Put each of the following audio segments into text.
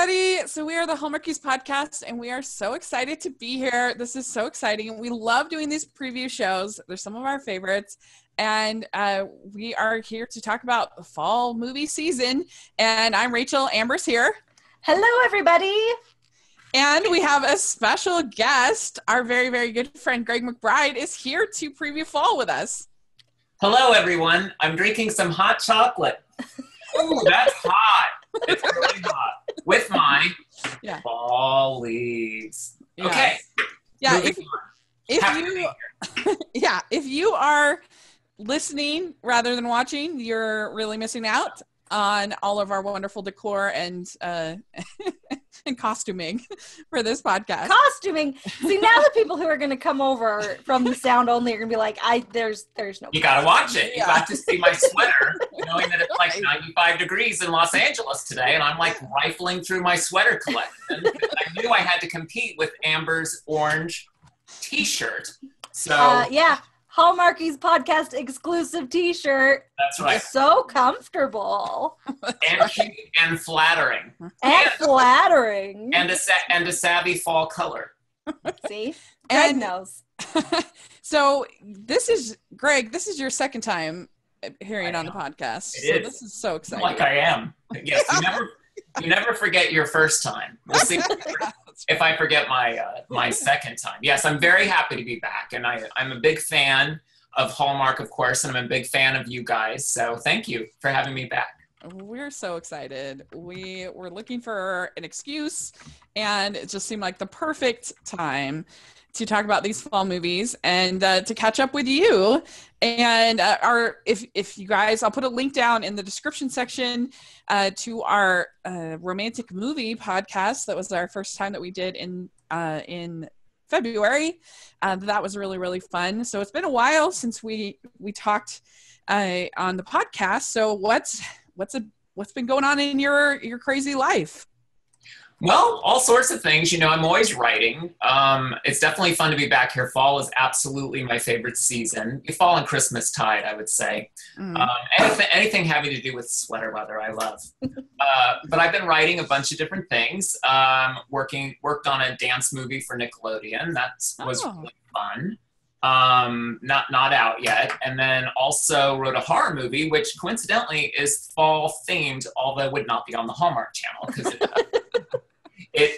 everybody. So we are the Hallmarkies podcast, and we are so excited to be here. This is so exciting. We love doing these preview shows. They're some of our favorites. And we are here to talk about the fall movie season. And I'm Rachel. Amber's here. Hello, everybody. And we have a special guest. Our very, very good friend, Gregg McBride, is here to preview fall with us. Hello, everyone. I'm drinking some hot chocolate. Ooh, that's hot. It's really hot. With my fall leaves. Yes. Okay. Yeah. If you are listening rather than watching, you're really missing out on all of our wonderful decor and and costuming for this podcast. Costuming. See, now the people who are going to come over from the sound only are going to be like, there's no. You got to watch it. You got to see my sweater, knowing that it's like 95 degrees in Los Angeles today, and I'm like rifling through my sweater collection. I knew I had to compete with Amber's orange T-shirt. So Hallmarkies podcast exclusive T-shirt. That's right. So comfortable. And cute and flattering. And flattering. And a savvy fall color. See? Greg knows. So this is your second time hearing on the podcast. This is so exciting. Like I am. Yes, you never forget your first time. We'll see if I forget my second time. Yes, I'm very happy to be back, and I'm a big fan of Hallmark, of course, and I'm a big fan of you guys. So thank you for having me back. We're so excited. We were looking for an excuse, and it just seemed like the perfect time to talk about these fall movies and to catch up with you. And if you guys, I'll put a link down in the description section to our romantic movie podcast. That was our first time that we did in February. That was really, really fun. So it's been a while since we talked on the podcast. So what's been going on in your crazy life? Well, all sorts of things. I'm always writing. It's definitely fun to be back here. Fall is absolutely my favorite season. Fall and Christmas tide, I would say. Anything having to do with sweater weather, I love. But I've been writing a bunch of different things. Worked on a dance movie for Nickelodeon. That was really fun. Not out yet. And then also wrote a horror movie, which coincidentally is fall themed, although would not be on the Hallmark Channel because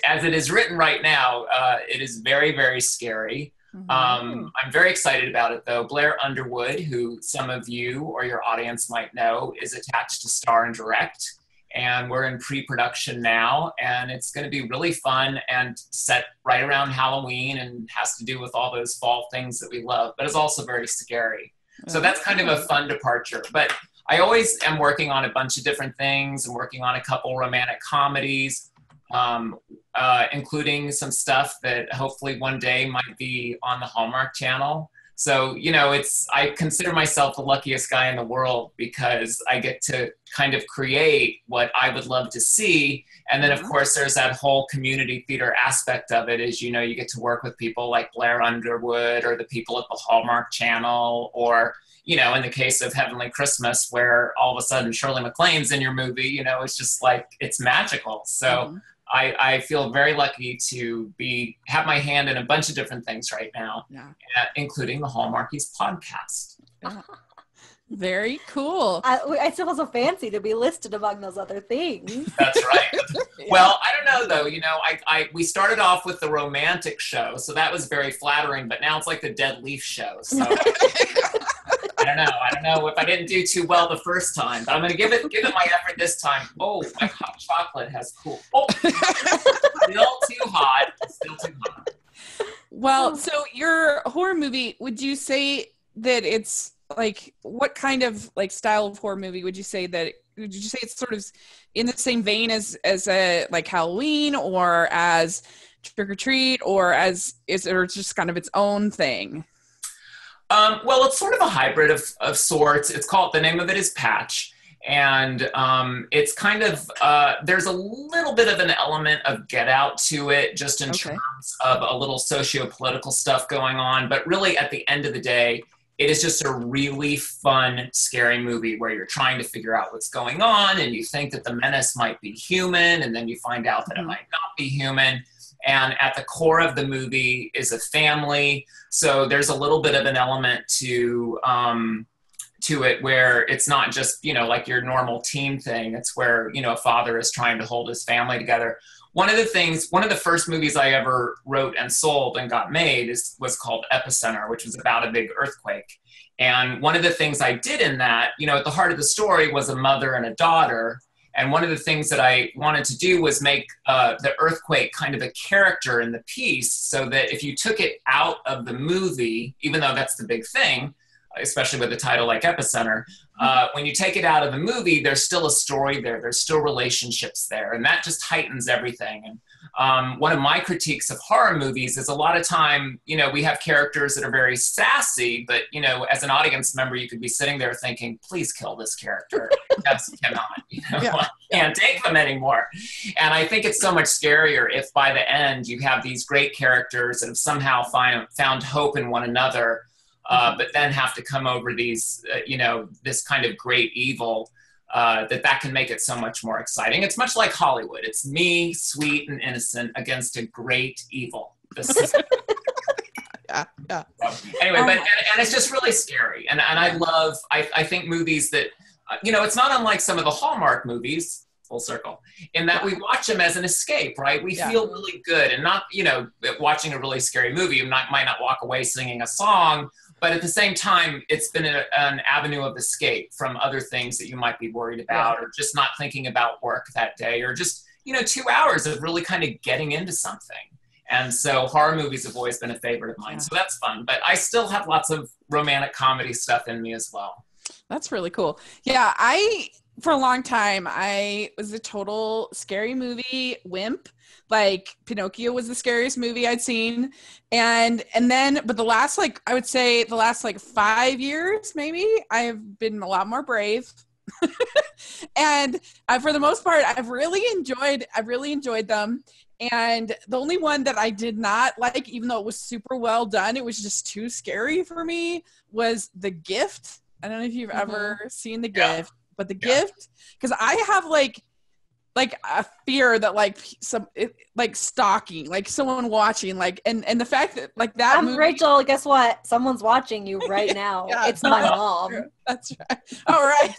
as it is written right now, it is very, very scary. Mm-hmm. I'm very excited about it, though. Blair Underwood, who some of you or your audience might know, is attached to star and direct. And we're in pre-production now, and it's going to be really fun and set right around Halloween and has to do with all those fall things that we love, but it's also very scary. So that's kind of a fun departure. But I always am working on a bunch of different things. I'm working on a couple romantic comedies, including some stuff that hopefully one day might be on the Hallmark Channel. So, I consider myself the luckiest guy in the world because I get to kind of create what I would love to see. And then, of course, there's that whole community theater aspect of it is, you get to work with people like Blair Underwood or the people at the Hallmark Channel or, in the case of Heavenly Christmas, where all of a sudden Shirley MacLaine's in your movie, it's just like, it's magical. So I feel very lucky to have my hand in a bunch of different things right now, including the Hallmarkies podcast. Very cool. I still feel so fancy to be listed among those other things. That's right. Well, I don't know though. We started off with the romantic show, so that was very flattering. But now it's like the Dead Leaf show. So I don't know if I didn't do too well the first time, but I'm going to give it my effort this time. Oh, my hot chocolate has cooled. Oh, still too hot. Still too hot. Well, so your horror movie, would you say that it's like, what kind of like style of horror movie would you say it's sort of in the same vein as a like Halloween or as Trick or Treat or is it just kind of its own thing? Well, it's sort of a hybrid of sorts. The name of it is Patch. And it's kind of, there's a little bit of an element of Get Out to it, just in terms of a little socio-political stuff going on. But really, at the end of the day, it is just a really fun, scary movie where you're trying to figure out what's going on, and you think that the menace might be human, and then you find out that it might not be human. And at the core of the movie is a family. So there's a little bit of an element to it where it's not just, like your normal team thing. It's where, a father is trying to hold his family together. One of the first movies I ever wrote and sold and got made was called Epicenter, which was about a big earthquake. And one of the things I did in that, at the heart of the story was a mother and a daughter. And one of the things that I wanted to do was make the earthquake kind of a character in the piece, so that if you took it out of the movie, even though that's the big thing, especially with a title like Epicenter, when you take it out of the movie, there's still a story there. There's still relationships there. And that just heightens everything. And one of my critiques of horror movies is a lot of time, we have characters that are very sassy, but, as an audience member, you could be sitting there thinking, please kill this character. Just cannot, I can't take them anymore. And I think it's so much scarier if by the end you have these great characters that have somehow found hope in one another, but then have to come over these, this kind of great evil, that can make it so much more exciting. It's much like Hollywood. It's me, sweet and innocent, against a great evil. Yeah. So, anyway, and it's just really scary. And I think movies that, it's not unlike some of the Hallmark movies, full circle, in that we watch them as an escape, right? We feel really good, and not, watching a really scary movie, you might not walk away singing a song, but at the same time, it's been an avenue of escape from other things that you might be worried about, or just not thinking about work that day, or just, 2 hours of really kind of getting into something. And so horror movies have always been a favorite of mine. So that's fun. But I still have lots of romantic comedy stuff in me as well. That's really cool. Yeah, for a long time, I was a total scary movie wimp. Like Pinocchio was the scariest movie I'd seen. And then, but the last 5 years, maybe, I've been a lot more brave. And for the most part, I've really enjoyed them. And the only one that I did not like, even though it was super well done, it was just too scary for me, was The Gift. I don't know if you've ever seen The Gift, but The Gift, because I have like a fear that stalking, like someone watching, and the fact that that I'm movie, Rachel, guess what? Someone's watching you right now. It's my mom. That's right. All right.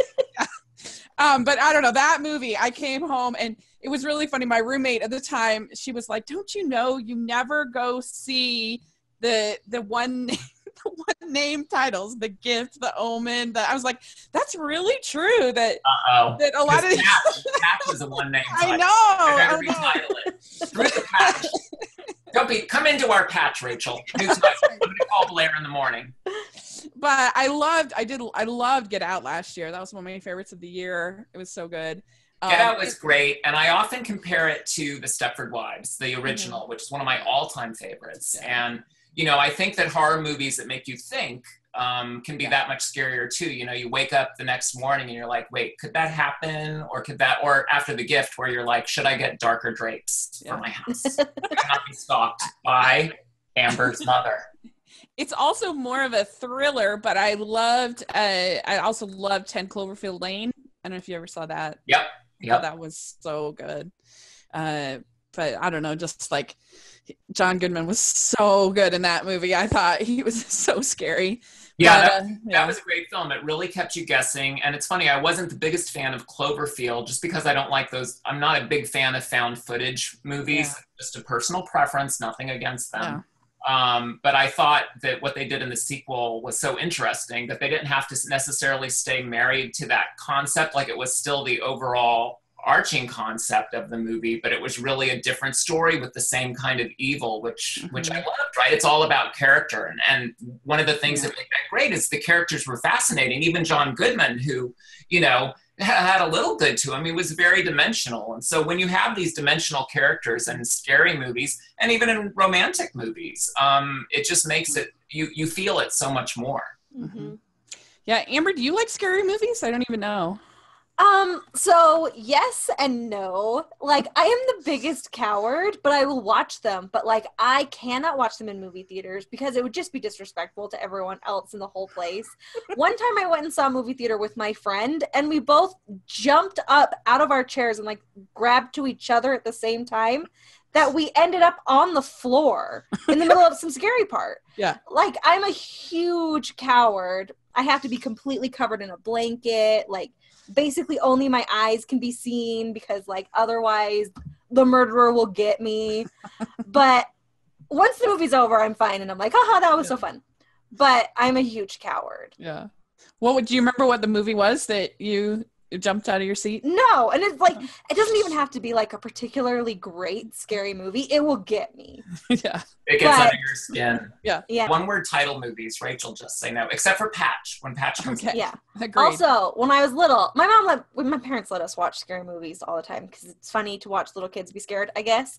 But I don't know, that movie, I came home and it was really funny. My roommate at the time, she was like, don't you know, you never go see the one name titles, The Gift, The Omen. I was like, that's really true. That a lot of Patch is a one name title. I know. I better retitle it. Through the Patch. Come into our Patch, Rachel. I'm going to call Blair in the morning. But I loved Get Out last year. That was one of my favorites of the year. It was so good. Get Out was great, and I often compare it to The Stepford Wives, the original, which is one of my all-time favorites. And I think that horror movies that make you think can be that much scarier too. You wake up the next morning and you're like, wait, could that happen? Or after The Gift, where you're like, should I get darker drapes for my house? Should I not be stalked by Amber's mother? It's also more of a thriller, but I also loved 10 Cloverfield Lane. I don't know if you ever saw that. Yep. That was so good. But I don't know, just like John Goodman was so good in that movie. I thought he was so scary. Yeah, that was a great film. It really kept you guessing. And it's funny, I wasn't the biggest fan of Cloverfield just because I don't like those. I'm not a big fan of found footage movies. Just a personal preference, nothing against them. But I thought that what they did in the sequel was so interesting that they didn't have to necessarily stay married to that concept. Like, it was still the overall arching concept of the movie, but it was really a different story with the same kind of evil, which I loved, right? It's all about character. And one of the things that made that great is the characters were fascinating. Even John Goodman, who, had a little good to him. He was very dimensional. And so when you have these dimensional characters in scary movies, and even in romantic movies, it just makes it, you feel it so much more. Yeah. Amber, do you like scary movies? I don't even know. So yes and no. Like, I am the biggest coward, but I will watch them. But like, I cannot watch them in movie theaters because it would just be disrespectful to everyone else in the whole place. One time I went and saw a movie theater with my friend, and we both jumped up out of our chairs and like grabbed to each other at the same time that we ended up on the floor in the middle of some scary part. Yeah. Like, I'm a huge coward. I have to be completely covered in a blanket, like, basically only my eyes can be seen because like otherwise the murderer will get me. But once the movie's over, I'm fine and I'm like, haha, that was so fun. But I'm a huge coward. Yeah. Do you remember what the movie was that you jumped out of your seat? No, and it's like, it doesn't even have to be like a particularly great scary movie. It will get me. Yeah. It gets under your skin. Yeah. One word title movies, Rachel just say no, except for Patch, when Patch comes in. Yeah. Agreed. Also, when I was little, my parents let us watch scary movies all the time because it's funny to watch little kids be scared, I guess.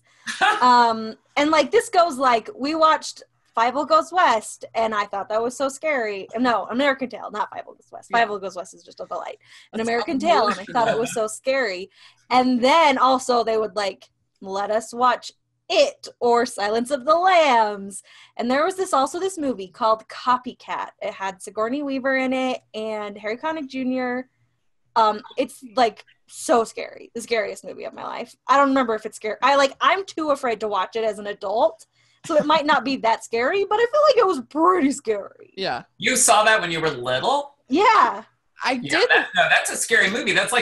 And like, this goes like, we watched Five Goes West, and I thought that was so scary. No, American Tail, not Five Goes West. Five Goes West is just a delight. An American Tail, and I thought it was so scary. And then also they would like let us watch It or Silence of the Lambs. And there was this movie called Copycat. It had Sigourney Weaver in it and Harry Connick Jr. It's like so scary. The scariest movie of my life. I don't remember if it's scary. I'm too afraid to watch it as an adult. So it might not be that scary, but I feel like it was pretty scary. Yeah. You saw that when you were little? Yeah. I did. That's a scary movie. That's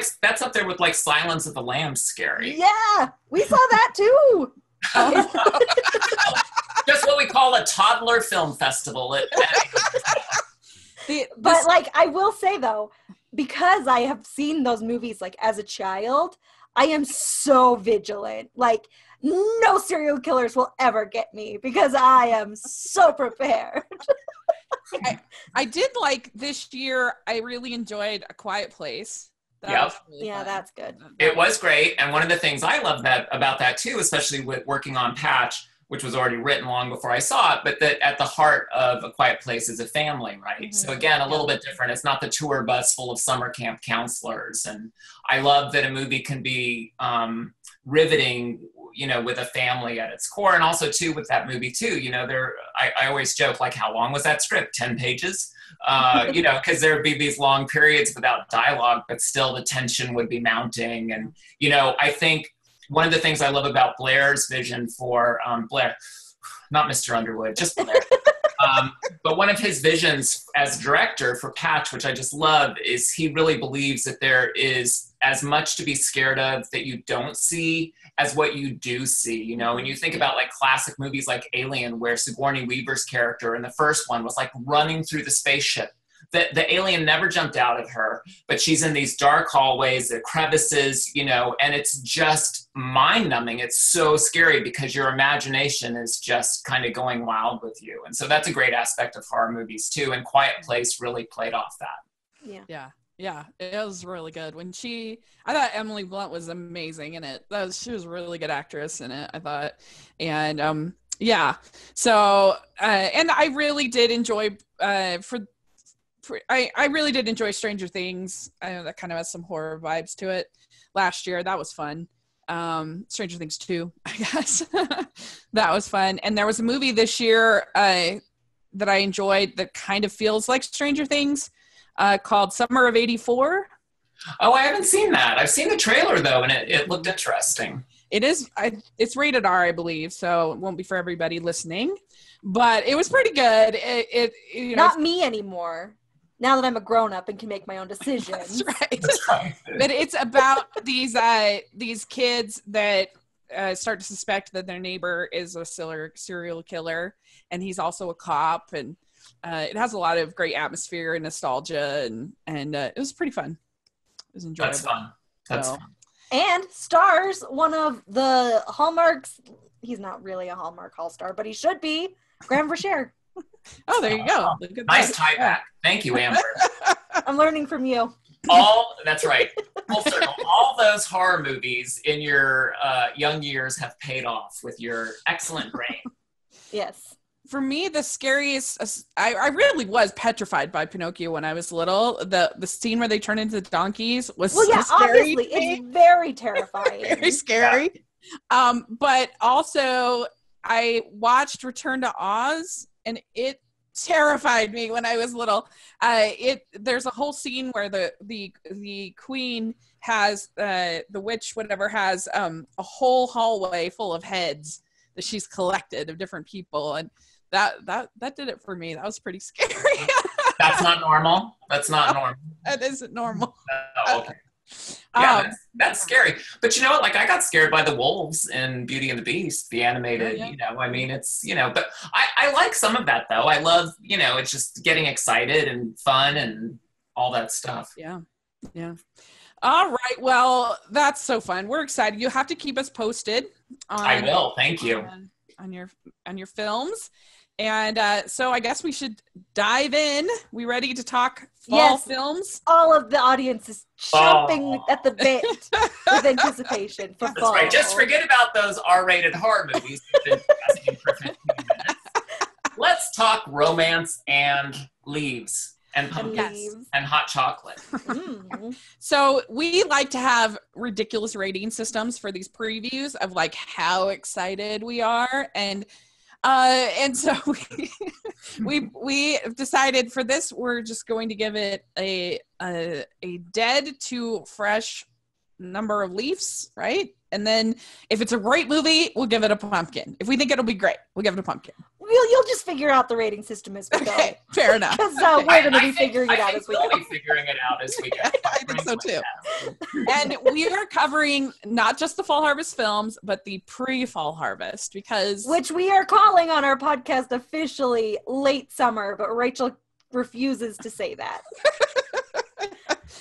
up there with like Silence of the Lambs scary. Yeah. We saw that too. Just what we call a toddler film festival. But like, I will say though, because I have seen those movies like as a child, I am so vigilant. Like, no serial killers will ever get me because I am so prepared. I did like this year. I really enjoyed A Quiet Place. Was really fun. That's good. It was great. And one of the things I love about that too, especially with working on Patch, which was already written long before I saw it, but that at the heart of A Quiet Place is a family, right? Mm-hmm. So again, a little bit different. It's not the tour bus full of summer camp counselors. And I love that a movie can be riveting, with a family at its core. And also too, with that movie too, I always joke, like, how long was that script? 10 pages? Because there would be these long periods without dialogue, but still the tension would be mounting. And, I think one of the things I love about Blair's vision for Blair, not Mr. Underwood, just Blair. But one of his visions as director for Patch, which I just love, is he really believes that there is as much to be scared of that you don't see as what you do see. When you think about like classic movies like Alien, where Sigourney Weaver's character in the first one was like running through the spaceship. The alien never jumped out at her, but she's in these dark hallways, the crevices, and it's just mind-numbing. It's so scary because your imagination is just kind of going wild with you. And so that's a great aspect of horror movies too. And Quiet Place really played off that. Yeah, it was really good. I thought Emily Blunt was amazing in it. She was a really good actress in it, I thought. And so and I really did enjoy I really did enjoy Stranger Things. I know that kind of has some horror vibes to it. Last year, that was fun. Stranger Things 2, I guess. That was fun. And there was a movie this year that I enjoyed that kind of feels like Stranger Things called Summer of '84. Oh, I haven't seen that. I've seen the trailer, though, and it looked interesting. It is. It's rated R, I believe, so it won't be for everybody listening. But it was pretty good. Not me anymore. Now that I'm a grown-up and can make my own decisions. That's right. But it's about these kids that start to suspect that their neighbor is a serial killer, and he's also a cop, and it has a lot of great atmosphere and nostalgia, and it was pretty fun. It was enjoyable. That's fun. And stars one of the Hallmarks. He's not really a Hallmark All-Star, but he should be. Graham Vershare. Oh, there you go. Nice tie back. Thank you, Amber. I'm learning from you. That's right. Full circle. All those horror movies in your young years have paid off with your excellent brain. Yes. for me, the scariest, I really was petrified by Pinocchio when I was little. The scene where they turn into donkeys was Well, yeah, so scary obviously, to me. it's very terrifying. Very scary. But also I watched Return to Oz, and it terrified me when I was little. There's a whole scene where the queen has the witch, whatever, has a whole hallway full of heads that she's collected of different people, and that did it for me. That was pretty scary. That's not normal. That's not normal. That isn't normal. Oh, okay. Yeah, that's scary. But you know what? Like, I got scared by the wolves in Beauty and the Beast, the animated, yeah. you know, I mean, it's, you know, but I like some of that, though. I love, you know, it's just getting excited and fun and all that stuff. Yeah. All right. Well, that's so fun. We're excited. You have to keep us posted. I will. Thank you. On your films. And so I guess we should dive in. We ready to talk fall films? All of the audience is chomping at the bit with anticipation for fall. That's right. Just forget about those R-rated horror movies you've been discussing for 15 minutes. Let's talk romance and leaves and pumpkins and hot chocolate. So we like to have ridiculous rating systems for these previews of like how excited we are, and so we decided for this we're just going to give it a dead to fresh number of leaves, right? And then if it's a great movie, we'll give it a pumpkin. If we think it'll be great, we'll give it a pumpkin. You'll just figure out the rating system as we go. Okay, fair enough. Because we're going to be figuring it out as we go. We'll be figuring it out as we go. I think so too. And we are covering not just the fall harvest films, but the pre-fall harvest, which we are calling on our podcast officially late summer, but Rachel refuses to say that.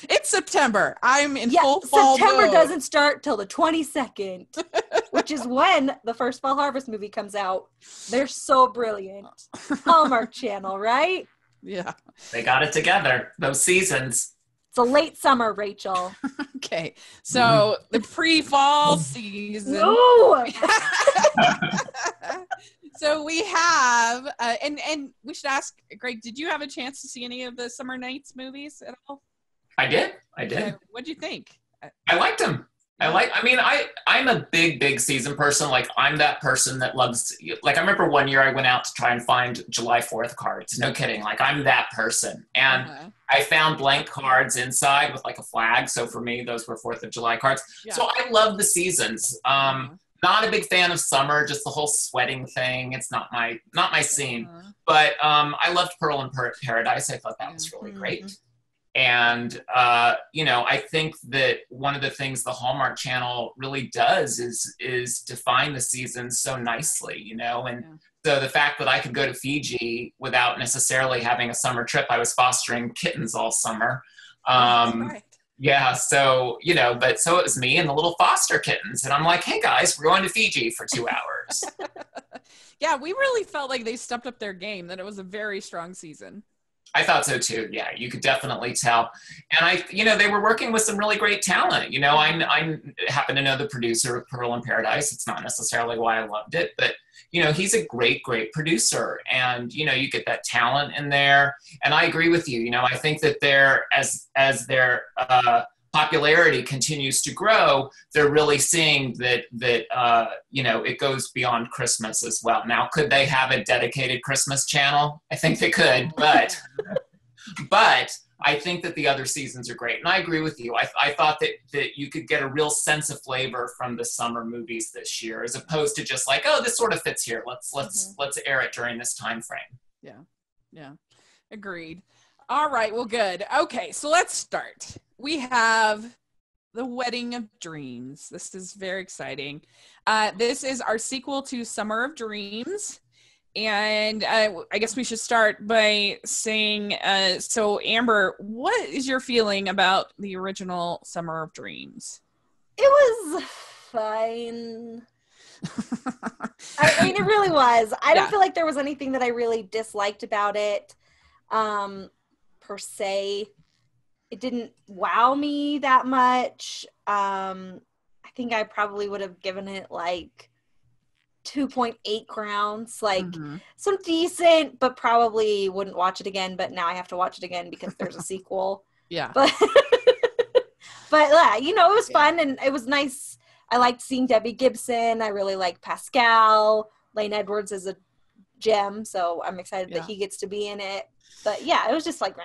It's September. I'm in full fall September mode. Doesn't start till the 22nd, which is when the first fall harvest movie comes out. They're so brilliant. Hallmark Channel, right? Yeah. They got it together. Those seasons. It's a late summer, Rachel. Okay. So the pre-fall season. No! So we have, and we should ask, Greg, did you have a chance to see any of the Summer Nights movies at all? I did. What'd you think? I liked them. I'm a big season person. Like, I'm that person that loves, like, I remember one year I went out to try and find July 4th cards. No kidding. Like, I'm that person. And I found blank cards inside with like a flag. So for me, those were 4th of July cards. Yeah. So I love the seasons. Not a big fan of summer, just the whole sweating thing. It's not my scene. But I loved Pearl in Paradise. I thought that was really great. And, you know, I think that one of the things the Hallmark Channel really does is define the seasons so nicely, you know, and so the fact that I could go to Fiji without necessarily having a summer trip, I was fostering kittens all summer. Yeah, so, you know, but so it was me and the little foster kittens. And I'm like, hey, guys, we're going to Fiji for 2 hours. Yeah, we really felt like they stepped up their game, that it was a very strong season. I thought so too. Yeah, you could definitely tell. And they were working with some really great talent. You know, I happen to know the producer of Pearl in Paradise. It's not necessarily why I loved it, but, you know, he's a great producer. And, you know, you get that talent in there. And I agree with you. You know, I think that as their popularity continues to grow, they're really seeing that you know, it goes beyond Christmas as well. Now, could they have a dedicated Christmas channel? I think they could, but I think that the other seasons are great. And I agree with you. I thought that you could get a real sense of flavor from the summer movies this year, as opposed to just like, oh, this sort of fits here. Let's air it during this time frame. Yeah. Agreed. All right. Well, good. Okay. So let's start. We have The Wedding of Dreams. This is very exciting. This is our sequel to Summer of Dreams. And I guess we should start by saying, so Amber, what is your feeling about the original Summer of Dreams? It was fine. I mean, it really was. I don't feel like there was anything that I really disliked about it, per se. It didn't wow me that much. I think I probably would have given it like 2.8 crowns. Like, Mm-hmm. some decent, but probably wouldn't watch it again. But now I have to watch it again because there's a sequel. Yeah. But, yeah, you know, it was fun and it was nice. I liked seeing Debbie Gibson. I really like Pascal. Lane Edwards is a gem, so I'm excited that he gets to be in it. But yeah, it was just like,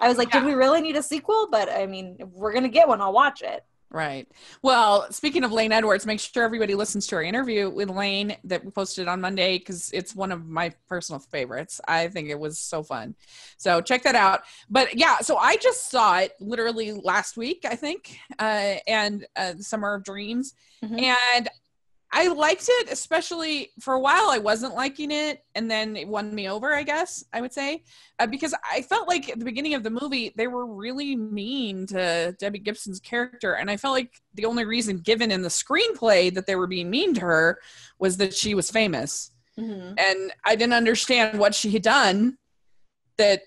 I was like, did we really need a sequel? But I mean, if we're going to get one, I'll watch it. Right. Well, speaking of Lane Edwards, make sure everybody listens to our interview with Lane that we posted on Monday, because it's one of my personal favorites. I think it was so fun. So check that out. But yeah, so I just saw it literally last week, I think, and Summer of Dreams. Mm-hmm. And I liked it, especially for a while. I wasn't liking it, and then it won me over, I guess I would say, because I felt like at the beginning of the movie, they were really mean to Debbie Gibson's character, and I felt like the only reason given in the screenplay that they were being mean to her was that she was famous. Mm-hmm. And I didn't understand what she had done. That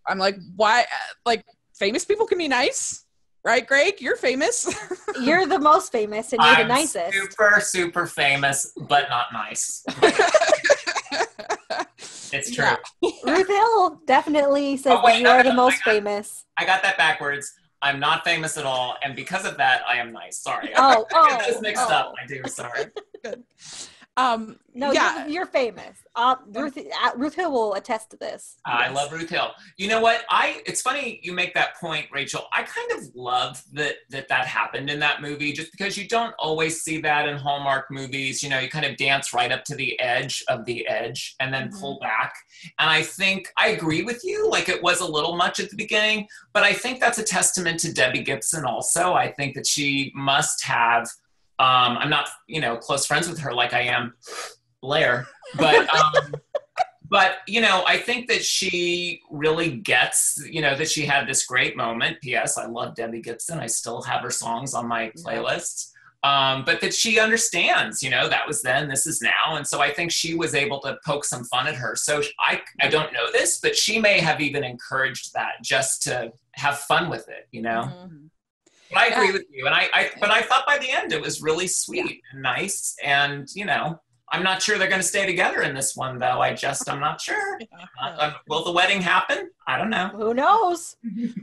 I'm like, why? Like, famous people can be nice. Right, Greg? You're famous. You're the most famous and you're the nicest. Super, super famous, but not nice. It's true. Yeah. Ruth Hill definitely says that you are the most famous. I got that backwards. I'm not famous at all, and because of that, I am nice. Sorry. I get those mixed up. I do. Sorry. Good. No, yeah. you're famous. Ruth Hill will attest to this. I love Ruth Hill. You know what? It's funny you make that point, Rachel. I kind of love that happened in that movie, just because you don't always see that in Hallmark movies. You know, you kind of dance right up to the edge of the edge and then pull back. And I think I agree with you. Like, it was a little much at the beginning, but I think that's a testament to Debbie Gibson also. I think that she must have I'm not, close friends with her like I am Blair, but I think that she really gets, that she had this great moment. P.S. I love Debbie Gibson. I still have her songs on my playlist. But that she understands, that was then, this is now. And so I think she was able to poke some fun at her. So I don't know this, but she may have even encouraged that just to have fun with it, Mm-hmm. But I agree with you. And I thought by the end it was really sweet and nice. And, I'm not sure they're going to stay together in this one, though. I'm not sure. Will the wedding happen? I don't know. Who knows?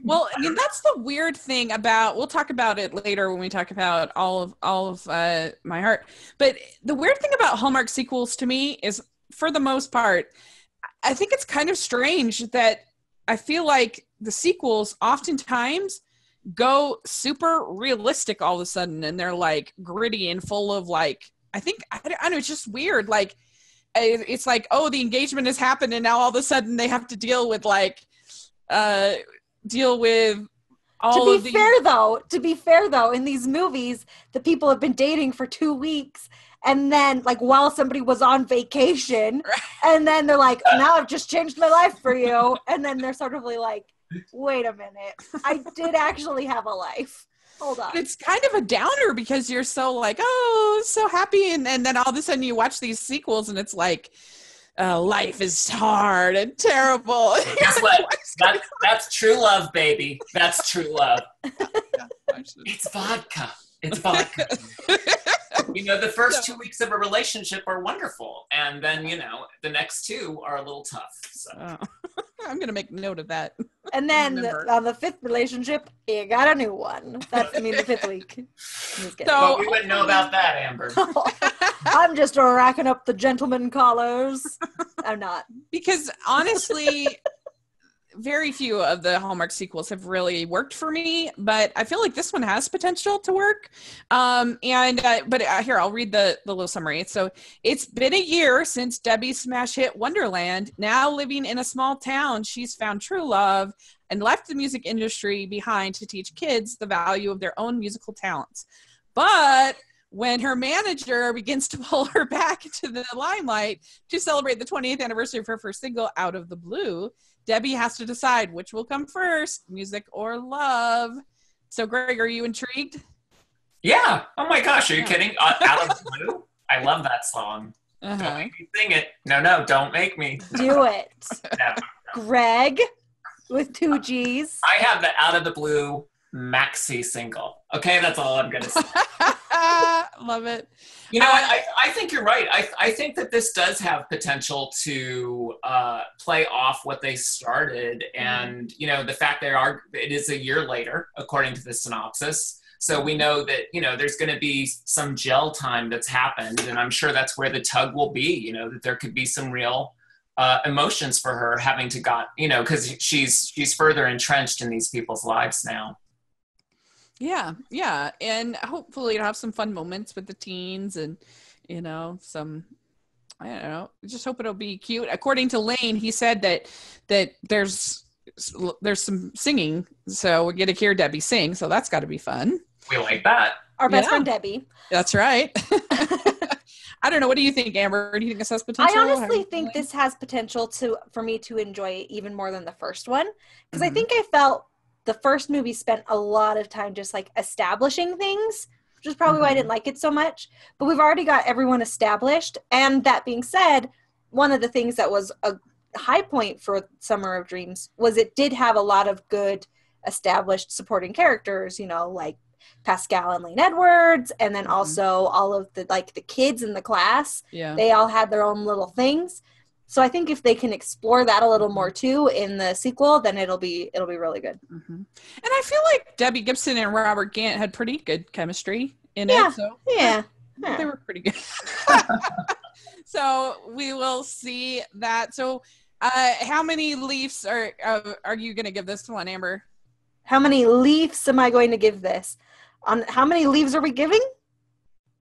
Well, that's the weird thing about, we'll talk about it later when we talk about all of My Heart. But the weird thing about Hallmark sequels to me is, for the most part, I think it's kind of strange that I feel like the sequels oftentimes go super realistic all of a sudden, and they're like gritty and full of like, I don't know, it's just weird. Like, it's like, oh, the engagement has happened, and now all of a sudden they have to deal with all of the... To be fair though, in these movies, the people have been dating for 2 weeks, and then like while somebody was on vacation, and then they're like, now I've just changed my life for you, and then they're sort of like, wait a minute, I did actually have a life. Hold on. It's kind of a downer because you're so like, oh, so happy. And then all of a sudden you watch these sequels and it's like, life is hard and terrible. Guess what? That's true love, baby. That's true love. It's vodka. It's vodka. The first 2 weeks of a relationship are wonderful. And then, the next 2 are a little tough. So. I'm going to make note of that. And then on the 5th relationship, you got a new one. The 5th week. So we wouldn't know about that, Amber. I'm just racking up the gentleman collars. I'm not. Because honestly, very few of the Hallmark sequels have really worked for me, but I feel like this one has potential to work. But here, I'll read the little summary. So, it's been a year since Debbie's smash hit Wonderland. Now living in a small town, she's found true love and left the music industry behind to teach kids the value of their own musical talents. But when her manager begins to pull her back into the limelight to celebrate the 20th anniversary of her first single, Out of the Blue, Debbie has to decide which will come first, music or love. So, Greg, are you intrigued? Yeah. Oh my gosh, are you kidding? Out of the Blue? I love that song. Don't make me sing it. No, don't make me. Do it. No. Greg, with 2 G's. I have the Out of the Blue maxi single. Okay, that's all I'm gonna say. Love it. You know, I think you're right. I think that this does have potential to play off what they started, and you know, the fact it is a year later, according to the synopsis. So we know that, you know, there's going to be some gel time that's happened, and I'm sure that's where the tug will be. You know, that there could be some real emotions for her having to because she's further entrenched in these people's lives now. Yeah, and hopefully it'll have some fun moments with the teens, and you know, I don't know. Just hope it'll be cute. According to Lane, he said that there's some singing, so we get to hear Debbie sing. So that's got to be fun. We like that. Our best friend Debbie. That's right. I don't know. What do you think, Amber? Do you think this has potential? I honestly think this has potential for me to enjoy even more than the first one, because I think I felt the first movie spent a lot of time just like establishing things, which is probably why I didn't like it so much. But we've already got everyone established. And that being said, one of the things that was a high point for Summer of Dreams was it did have a lot of good established supporting characters, you know, like Pascal and Lane Edwards, and then also all of the kids in the class. Yeah, they all had their own little things. So I think if they can explore that a little more too in the sequel, then it'll be really good. And I feel like Debbie Gibson and Robert Gant had pretty good chemistry in it. So they were pretty good. So we will see that. So how many leaves are you going to give this one, Amber? How many leaves am I going to give this? On how many leaves are we giving?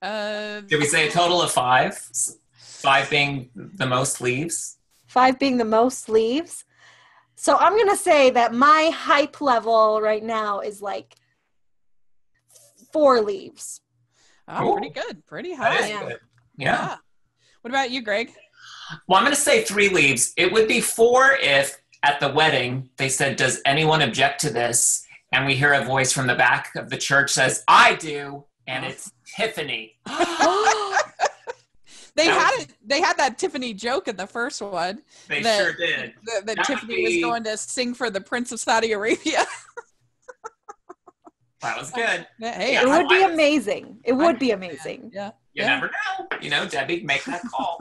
Did we say a total of 5? 5 being the most leaves? 5 being the most leaves. So I'm going to say that my hype level right now is like 4 leaves. Oh, pretty good. Pretty high. That is good. Yeah. What about you, Greg? Well, I'm going to say 3 leaves. It would be 4 if at the wedding they said, "Does anyone object to this?" And we hear a voice from the back of the church says, "I do," and it's Tiffany. They had that Tiffany joke in the first one. They sure did. That Tiffany was going to sing for the Prince of Saudi Arabia. That was good. Hey, it would be amazing. It would be amazing. Yeah. You never know. You know, Debbie, make that call.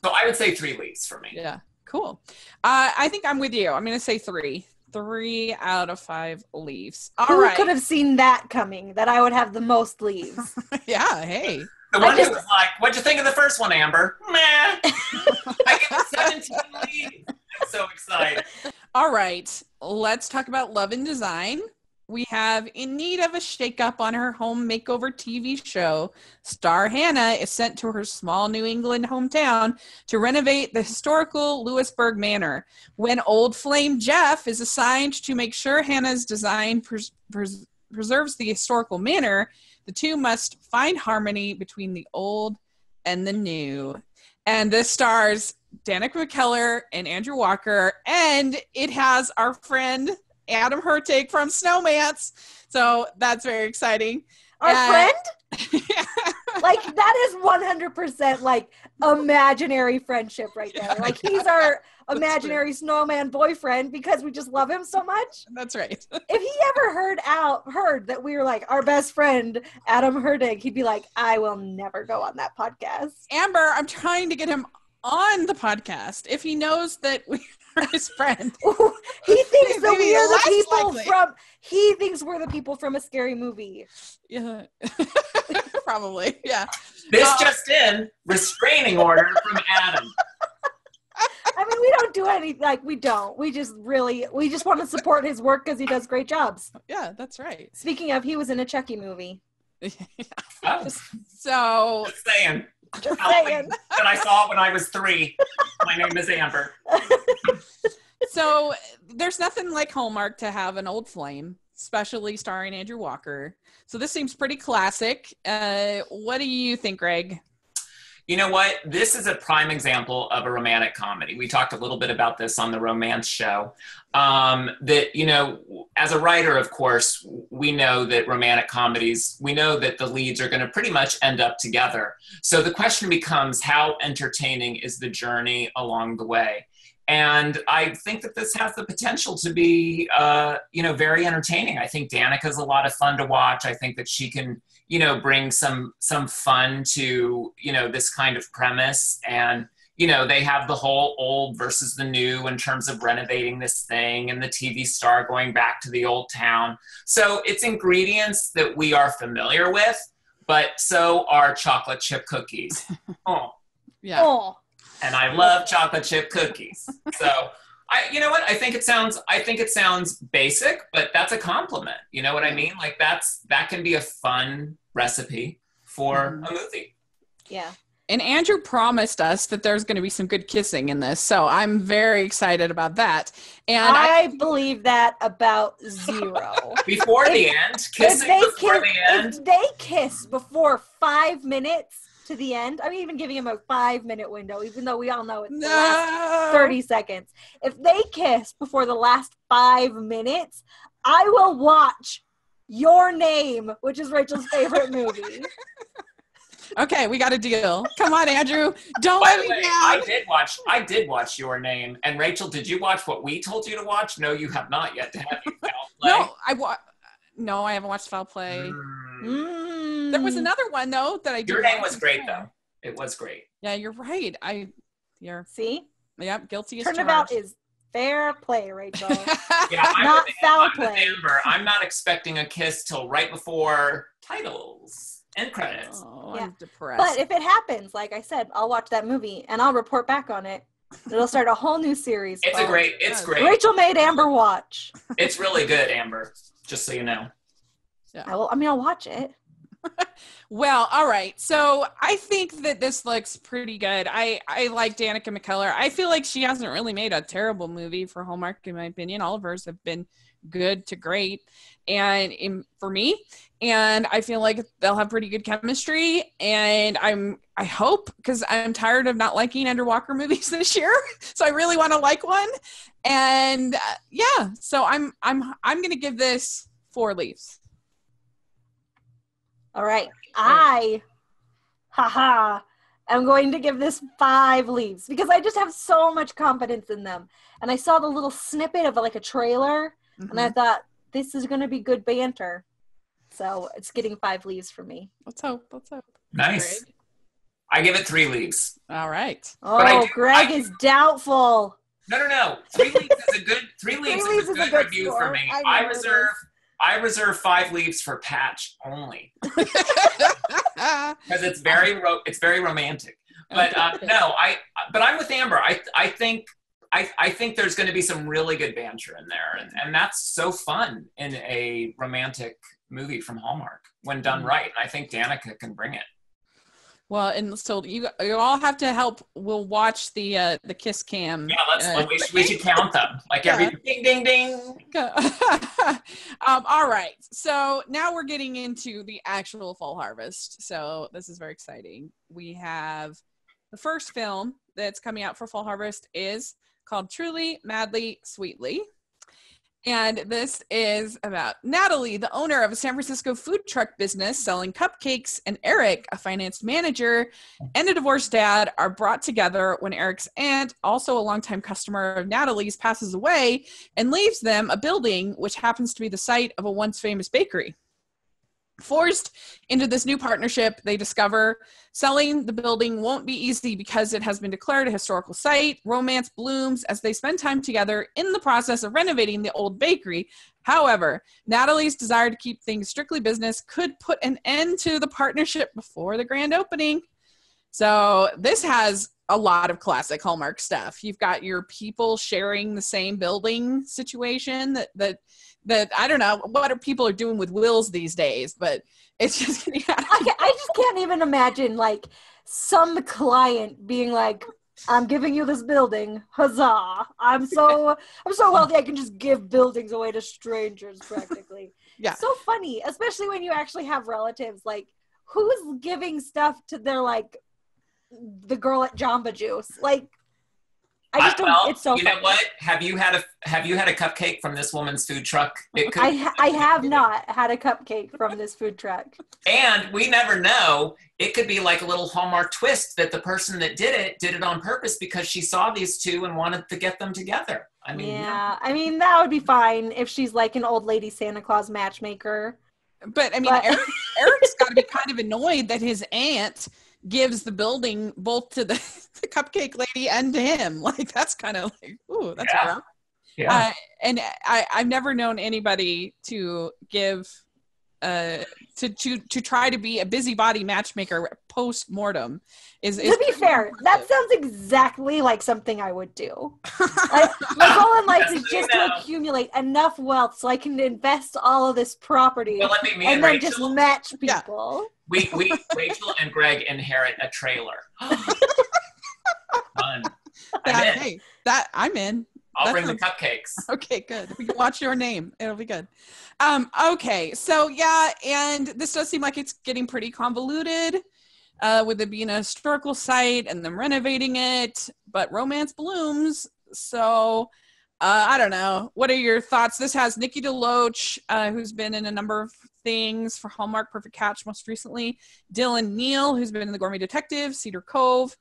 So I would say 3 leaves for me. Yeah. Cool. I think I'm with you. I'm going to say 3. 3 out of 5 leaves. Who could have seen that coming? That I would have the most leaves. Yeah. Hey. The one who was like, "What'd you think of the first one, Amber?" Meh. I give it 17 leaves. I'm so excited. All right. Let's talk about Love and Design. We have in need of a shakeup on her home makeover TV show. Star Hannah is sent to her small New England hometown to renovate the historical Lewisburg Manor. When old flame Jeff is assigned to make sure Hannah's design preserves the historical manor, the two must find harmony between the old and the new. And this stars Danica McKellar and Andrew Walker, and it has our friend Adam Hertig from Snowmance. So that's very exciting. Our friend? Like, that is 100% like imaginary friendship right there. Like, he's our imaginary snowman boyfriend because we just love him so much. That's right. If he ever heard that we were like our best friend, Adam Hertig, he'd be like, "I will never go on that podcast." Amber, I'm trying to get him on the podcast if he knows that we are his friend. He thinks that we are the people from. He thinks we're the people from a scary movie. Yeah, probably. Yeah. This just in: restraining order from Adam. I mean, we don't do anything. Like, we don't. We just want to support his work because he does great jobs. Yeah, that's right. Speaking of, he was in a Chucky movie. Oh. So. Just saying. Just saying. That I saw when I was 3. My name is Amber. So there's nothing like Hallmark to have an old flame, especially starring Andrew Walker. So this seems pretty classic. What do you think, Greg? You know what? This is a prime example of a romantic comedy. We talked a little bit about this on the romance show. That, you know, as a writer, of course, we know that romantic comedies, we know that the leads are going to pretty much end up together. So the question becomes, how entertaining is the journey along the way? And I think that this has the potential to be, very entertaining. I think Danica's a lot of fun to watch. I think that she can, bring some fun to, this kind of premise. And, they have the whole old versus the new in terms of renovating this thing and the TV star going back to the old town. So it's ingredients that we are familiar with, but so are chocolate chip cookies. Oh, Yeah. Oh, and I love chocolate chip cookies. So you know what? I think it sounds basic, but that's a compliment. You know what I mean? Like that can be a fun recipe for a movie. yeah. And Andrew promised us that there's going to be some good kissing in this, so I'm very excited about that. And I believe that about zero. Before the end, kissing before the end. If they kiss before 5 minutes to the end, I'm even giving him a 5-minute window, even though we all know it's the last 30 seconds. If they kiss before the last 5 minutes, I will watch Your Name, which is Rachel's favorite movie. Okay, we got a deal. Come on, Andrew. Don't By let the me way, down. I did watch Your Name. And Rachel, did you watch what we told you to watch? No, you have not yet. To have you foul play? No, I haven't watched Foul Play. Mm. There was another one though that I did. Your Name was great though. It was great. Yeah, you're right. See? Yep, guilty as Turnabout charged. is fair play, Rachel. Yeah, Not foul I'm with play. Amber. I'm not expecting a kiss till right before titles and credits. Oh, Yeah. I'm depressed. But if it happens, like I said, I'll watch that movie and I'll report back on it. It'll start a whole new series. It's called great. Rachel made Amber watch. It's really good, Amber. Just so you know. I'll watch it. Well, all right. So I think that this looks pretty good. I like Danica McKellar. I feel like she hasn't really made a terrible movie for Hallmark, in my opinion. All of hers have been good to great, and for me, and I feel like they'll have pretty good chemistry. And I hope, because I'm tired of not liking Andrew Walker movies this year, so I really want to like one. And so I'm gonna give this 4 leaves. All right. I'm going to give this 5 leaves because I just have so much confidence in them. And I saw the little snippet of like a trailer and I thought this is going to be good banter. So it's getting 5 leaves for me. Let's hope. Nice. Greg? I give it 3 leaves. All right. Oh, Greg is doubtful. No. 3 leaves is a good. 3 leaves is a good review score. for me. I know I reserve 5 leaves for Patch only because it's very romantic. But but I'm with Amber. I think there's going to be some really good banter in there, and that's so fun in a romantic movie from Hallmark when done right. And I think Danica can bring it. Well, and so you all have to help. We'll watch the kiss cam. Yeah, we should count them like every ding ding ding. All right. So now we're getting into the actual fall harvest. So this is very exciting. We have the first film that's coming out for fall harvest is called Truly, Madly, Sweetly. And this is about Natalie, the owner of a San Francisco food truck business selling cupcakes, and Eric, a finance manager, and a divorced dad are brought together when Eric's aunt, also a longtime customer of Natalie's, passes away and leaves them a building which happens to be the site of a once famous bakery. Forced into this new partnership, they discover selling the building won't be easy because it has been declared a historical site. Romance blooms as they spend time together in the process of renovating the old bakery. However, Natalie's desire to keep things strictly business could put an end to the partnership before the grand opening. So this has a lot of classic Hallmark stuff. You've got your people sharing the same building situation that I don't know what people are doing with wills these days, but it's just I just can't even imagine like some client being like, I'm giving you this building, huzzah. I'm so wealthy I can just give buildings away to strangers practically. Yeah. So funny, especially when you actually have relatives. Like, who's giving stuff to their like the girl at Jamba Juice? Like, I just don't. Well, It's so. you know what? Have you had a cupcake from this woman's food truck? I have not had a cupcake from this food truck. And we never know. It could be like a little Hallmark twist that the person that did it on purpose because she saw these two and wanted to get them together. I mean, yeah. I mean, that would be fine if she's like an old lady Santa Claus matchmaker. But I mean, Eric's got to be kind of annoyed that his aunt gives the building both to the cupcake lady and to him. Like, that's kind of like, ooh, that's rough. Yeah. And I've never known anybody to give to try to be a busybody matchmaker post mortem. Is to be fair, that sounds exactly like something I would do. Like, my goal in life is just to accumulate enough wealth so I can invest all of this property and then just match people. We Rachel and Greg inherit a trailer. Fun. I'm in. I'll bring the cupcakes. Okay, good. We can watch your name. It'll be good. Okay, so and this does seem like it's getting pretty convoluted with it being a historical site and them renovating it, but romance blooms. So I don't know. What are your thoughts? This has Nikki DeLoach, who's been in a number of things for Hallmark, Perfect Catch most recently. Dylan Neal, who's been in The Gourmet Detective, Cedar Cove.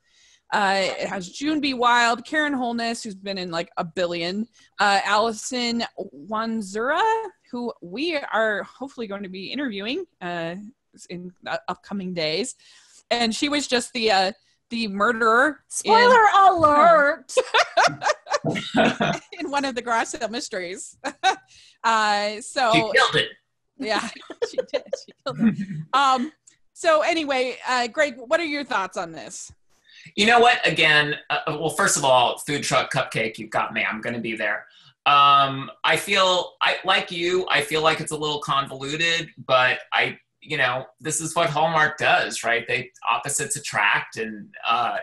It has June B. Wild, Karen Holness, who's been in like a billion, Allison Wanzura, who we are hopefully going to be interviewing in upcoming days. And she was just the murderer. Spoiler alert! In one of the garage sale mysteries. So she killed it. Yeah, she did. She killed it. So anyway, Greg, what are your thoughts on this? You know what? Again, well, first of all, food truck cupcake, you've got me. I'm going to be there. I feel like it's a little convoluted, but this is what Hallmark does, right? Opposites attract, and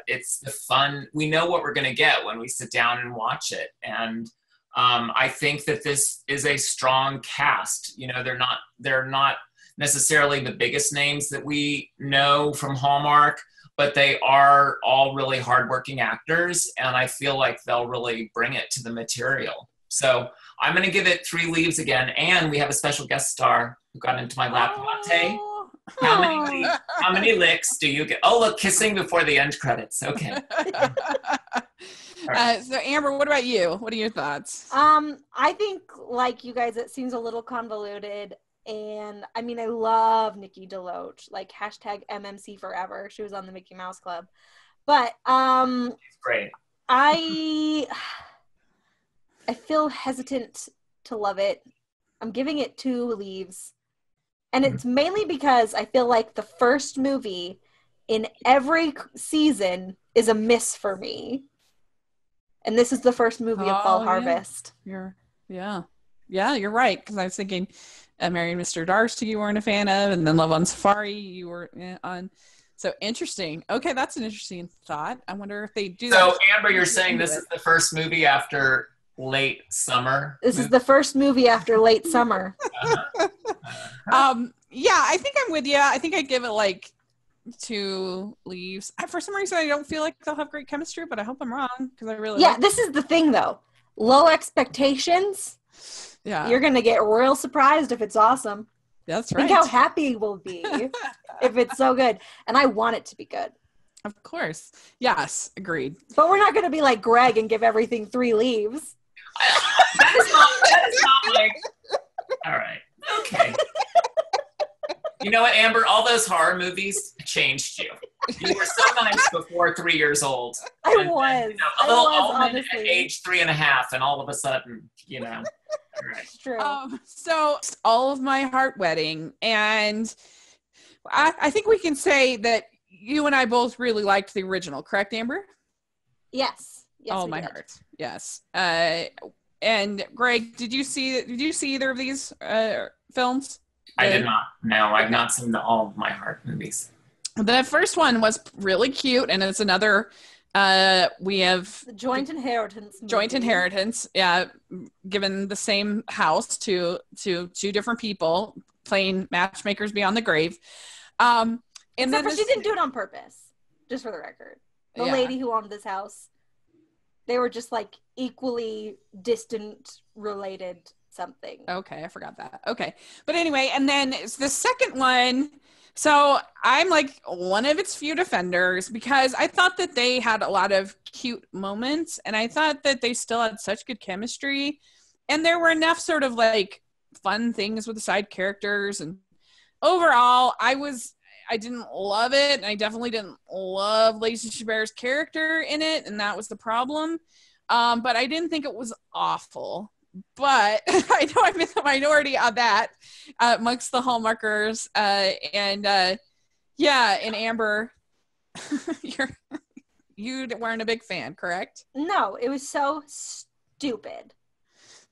it's the fun. We know what we're going to get when we sit down and watch it. And I think that this is a strong cast. They're not necessarily the biggest names that we know from Hallmark, but they are all really hardworking actors, and I feel like they'll really bring it to the material. So I'm going to give it 3 leaves again, and we have a special guest star who got into my lap latte. How many licks do you get? Oh, look, kissing before the end credits. Okay. Right. So Amber, what about you? What are your thoughts? I think, like you guys, it seems a little convoluted. And I mean, I love Nikki DeLoach, like #MMC forever. She was on the Mickey Mouse Club. But it's great. I feel hesitant to love it. I'm giving it 2 leaves. And it's mainly because I feel like the first movie in every season is a miss for me. And this is the first movie of Fall Harvest. You're right. Because I was thinking Mary and Mr. Darcy you weren't a fan of, and then Love on Safari you were on. So interesting. Okay, that's an interesting thought. I wonder if they do that. So Amber, you're saying this is the first movie after late summer? This is the first movie after late summer. Yeah, I think I'm with you. I think I'd give it like 2 leaves. For some reason, I don't feel like they'll have great chemistry, but I hope I'm wrong because I really this is the thing though. Low expectations. Yeah. You're going to get real surprised if it's awesome. That's right. Think how happy we'll be if it's so good. And I want it to be good. Of course. Yes. Agreed. But we're not going to be like Greg and give everything 3 leaves. That is not like... All right. Okay. You know what, Amber? All those horror movies changed you. You were so nice before 3 years old. I was. A little almond at age 3.5, and all of a sudden, Right. It's true. So all of my heart wedding, and I think we can say that you and I both really liked the original, correct, Amber? Yes. All my heart. Yes. And Greg, did you see either of these films? I did not. No, I've not seen all of my heart movies. The first one was really cute, and it's another. We have the joint inheritance. Movie. Joint inheritance. Yeah, given the same house to 2 different people playing matchmakers beyond the grave. And Except for she didn't do it on purpose. Just for the record, the lady who owned this house They were just like equally distant related something. Okay, I forgot that. Okay. But anyway, and then it's the second one. So I'm like one of its few defenders because I thought that they had a lot of cute moments and I thought that they still had such good chemistry. And there were enough sort of like fun things with the side characters. And overall, I didn't love it. And I definitely didn't love Lacey Chabert's character in it. And that was the problem. But I didn't think it was awful. But I know I'm in the minority on that amongst the Hallmarkers. And Amber, you weren't a big fan, correct? No, it was so stupid.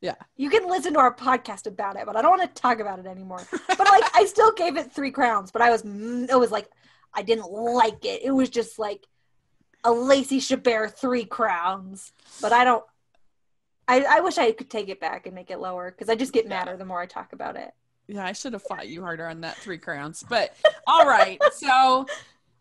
Yeah. You can listen to our podcast about it, but I don't want to talk about it anymore. But like, I still gave it 3 crowns, but it was like, I didn't like it. It was just like a Lacey Chabert 3 crowns. But I wish I could take it back and make it lower because I just get madder the more I talk about it. Yeah, I should have fought you harder on that 3 crowns. But all right, so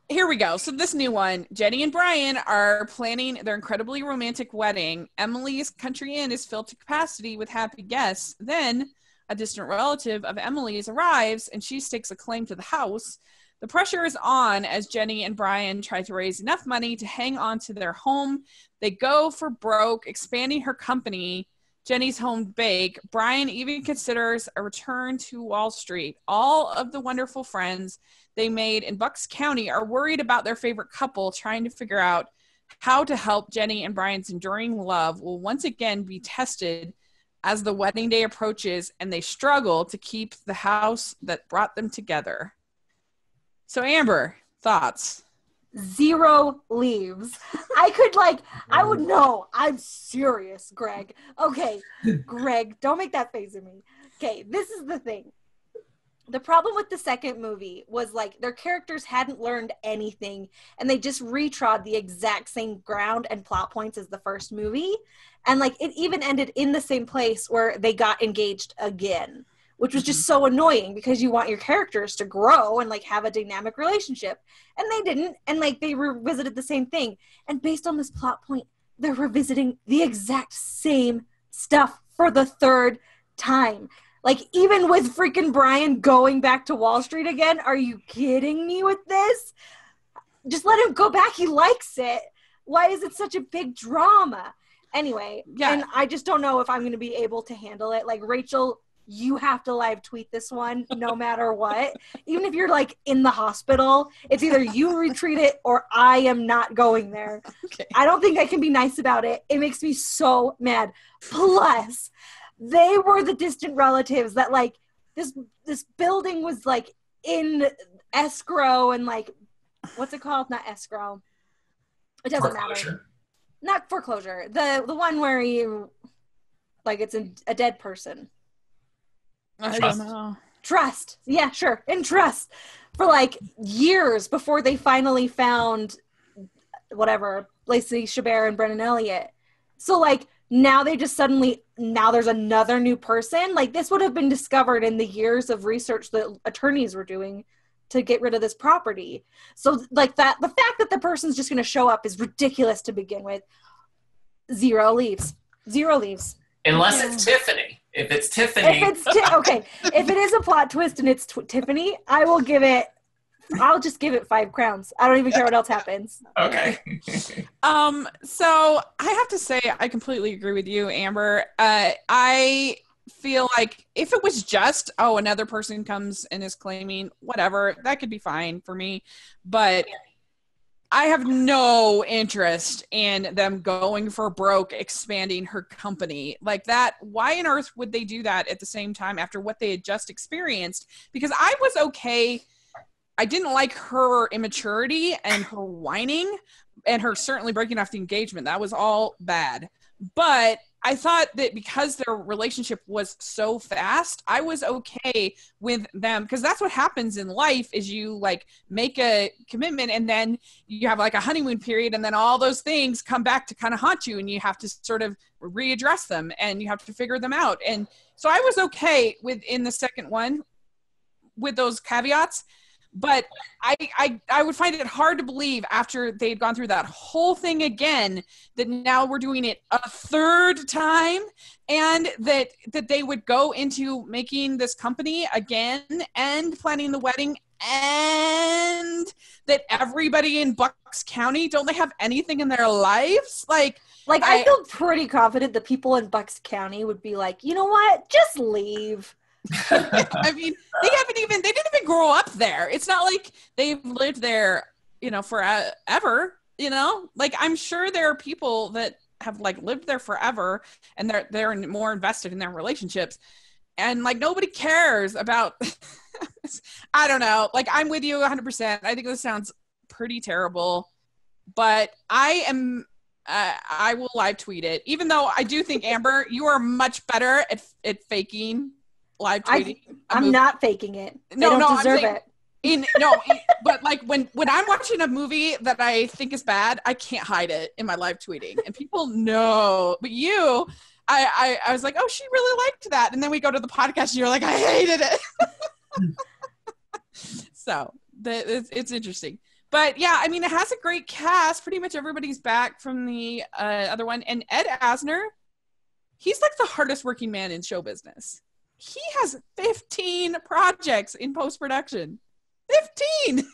here we go. So this new one, Jenny and Brian are planning their incredibly romantic wedding. Emily's country inn is filled to capacity with happy guests. Then a distant relative of Emily's arrives and she stakes a claim to the house. The pressure is on as Jenny and Brian try to raise enough money to hang on to their home. They go for broke, expanding her company, Jenny's Home Bake. Brian even considers a return to Wall Street. All of the wonderful friends they made in Bucks County are worried about their favorite couple, trying to figure out how to help Jenny and Brian's enduring love will once again be tested as the wedding day approaches and they struggle to keep the house that brought them together. So Amber, thoughts? 0 leaves. I would know. I'm serious, Greg. Okay, Greg, don't make that face at me. Okay, this is the thing. The problem with the second movie was like their characters hadn't learned anything and they just retrod the exact same ground and plot points as the first movie. And like it even ended in the same place where they got engaged again, which was just so annoying because you want your characters to grow and like have a dynamic relationship. And they didn't. And like they revisited the same thing. And based on this plot point, they're revisiting the exact same stuff for the 3rd time. Like even with freaking Brian going back to Wall Street again, are you kidding me with this? Just let him go back. He likes it. Why is it such a big drama? Anyway, yeah. And I just don't know if I'm going to be able to handle it. Like Rachel, you have to live tweet this one no matter what. Even if you're like in the hospital, it's either you retweet it or I am not going there. Okay. I don't think I can be nice about it. It makes me so mad. Plus, they were the distant relatives that like this building was like in escrow and like, what's it called? Not escrow. It doesn't matter. Not foreclosure. The one where you like it's a dead person. I don't know. Trust. Yeah, sure. In trust for like years before they finally found whatever, Lacey Chabert and Brennan Elliott. So like now they just suddenly, now there's another new person. Like this would have been discovered in the years of research that attorneys were doing to get rid of this property. So like that, the fact that the person's just going to show up is ridiculous to begin with. 0 leaves. 0 leaves. Unless it's Tiffany. If it's Tiffany. Okay. If it is a plot twist and it's Tiffany, I'll just give it 5 crowns. I don't even care what else happens. Okay. So I have to say, I completely agree with you, Amber. I feel like if it was just, another person comes and is claiming whatever, that could be fine for me. But I have no interest in them going for broke, expanding her company like that. Why on earth would they do that at the same time after what they had just experienced? Because I was okay. I didn't like her immaturity and her whining and her certainly breaking off the engagement. That was all bad. But I thought that because their relationship was so fast, I was okay with them, because that's what happens in life is you like make a commitment and then you have like a honeymoon period and then all those things come back to kind of haunt you and you have to sort of readdress them and you have to figure them out. And so I was okay with in the second one with those caveats. But I would find it hard to believe after they'd gone through that whole thing again that now we're doing it a third time, and that they would go into making this company again and planning the wedding, and that everybody in Bucks County, don't they have anything in their lives? Like I feel pretty confident the people in Bucks County would be like, you know what? Just leave. I mean, they didn't even grow up there. It's not like they've lived there, forever, like I'm sure there are people that have like lived there forever and they're more invested in their relationships, and like nobody cares about I don't know, like I'm with you 100%. I think this sounds pretty terrible, but I will live tweet it, even though I do think, Amber, you are much better at faking live tweeting. I'm not faking it. No, don't deserve it. But like when I'm watching a movie that I think is bad, I can't hide it in my live tweeting, and people know. But you, I was like, oh, she really liked that, and then we go to the podcast, and you're like, I hated it. So it's interesting. But yeah, I mean, it has a great cast. Pretty much everybody's back from the other one, and Ed Asner, he's like the hardest working man in show business. He has 15 projects in post-production. 15!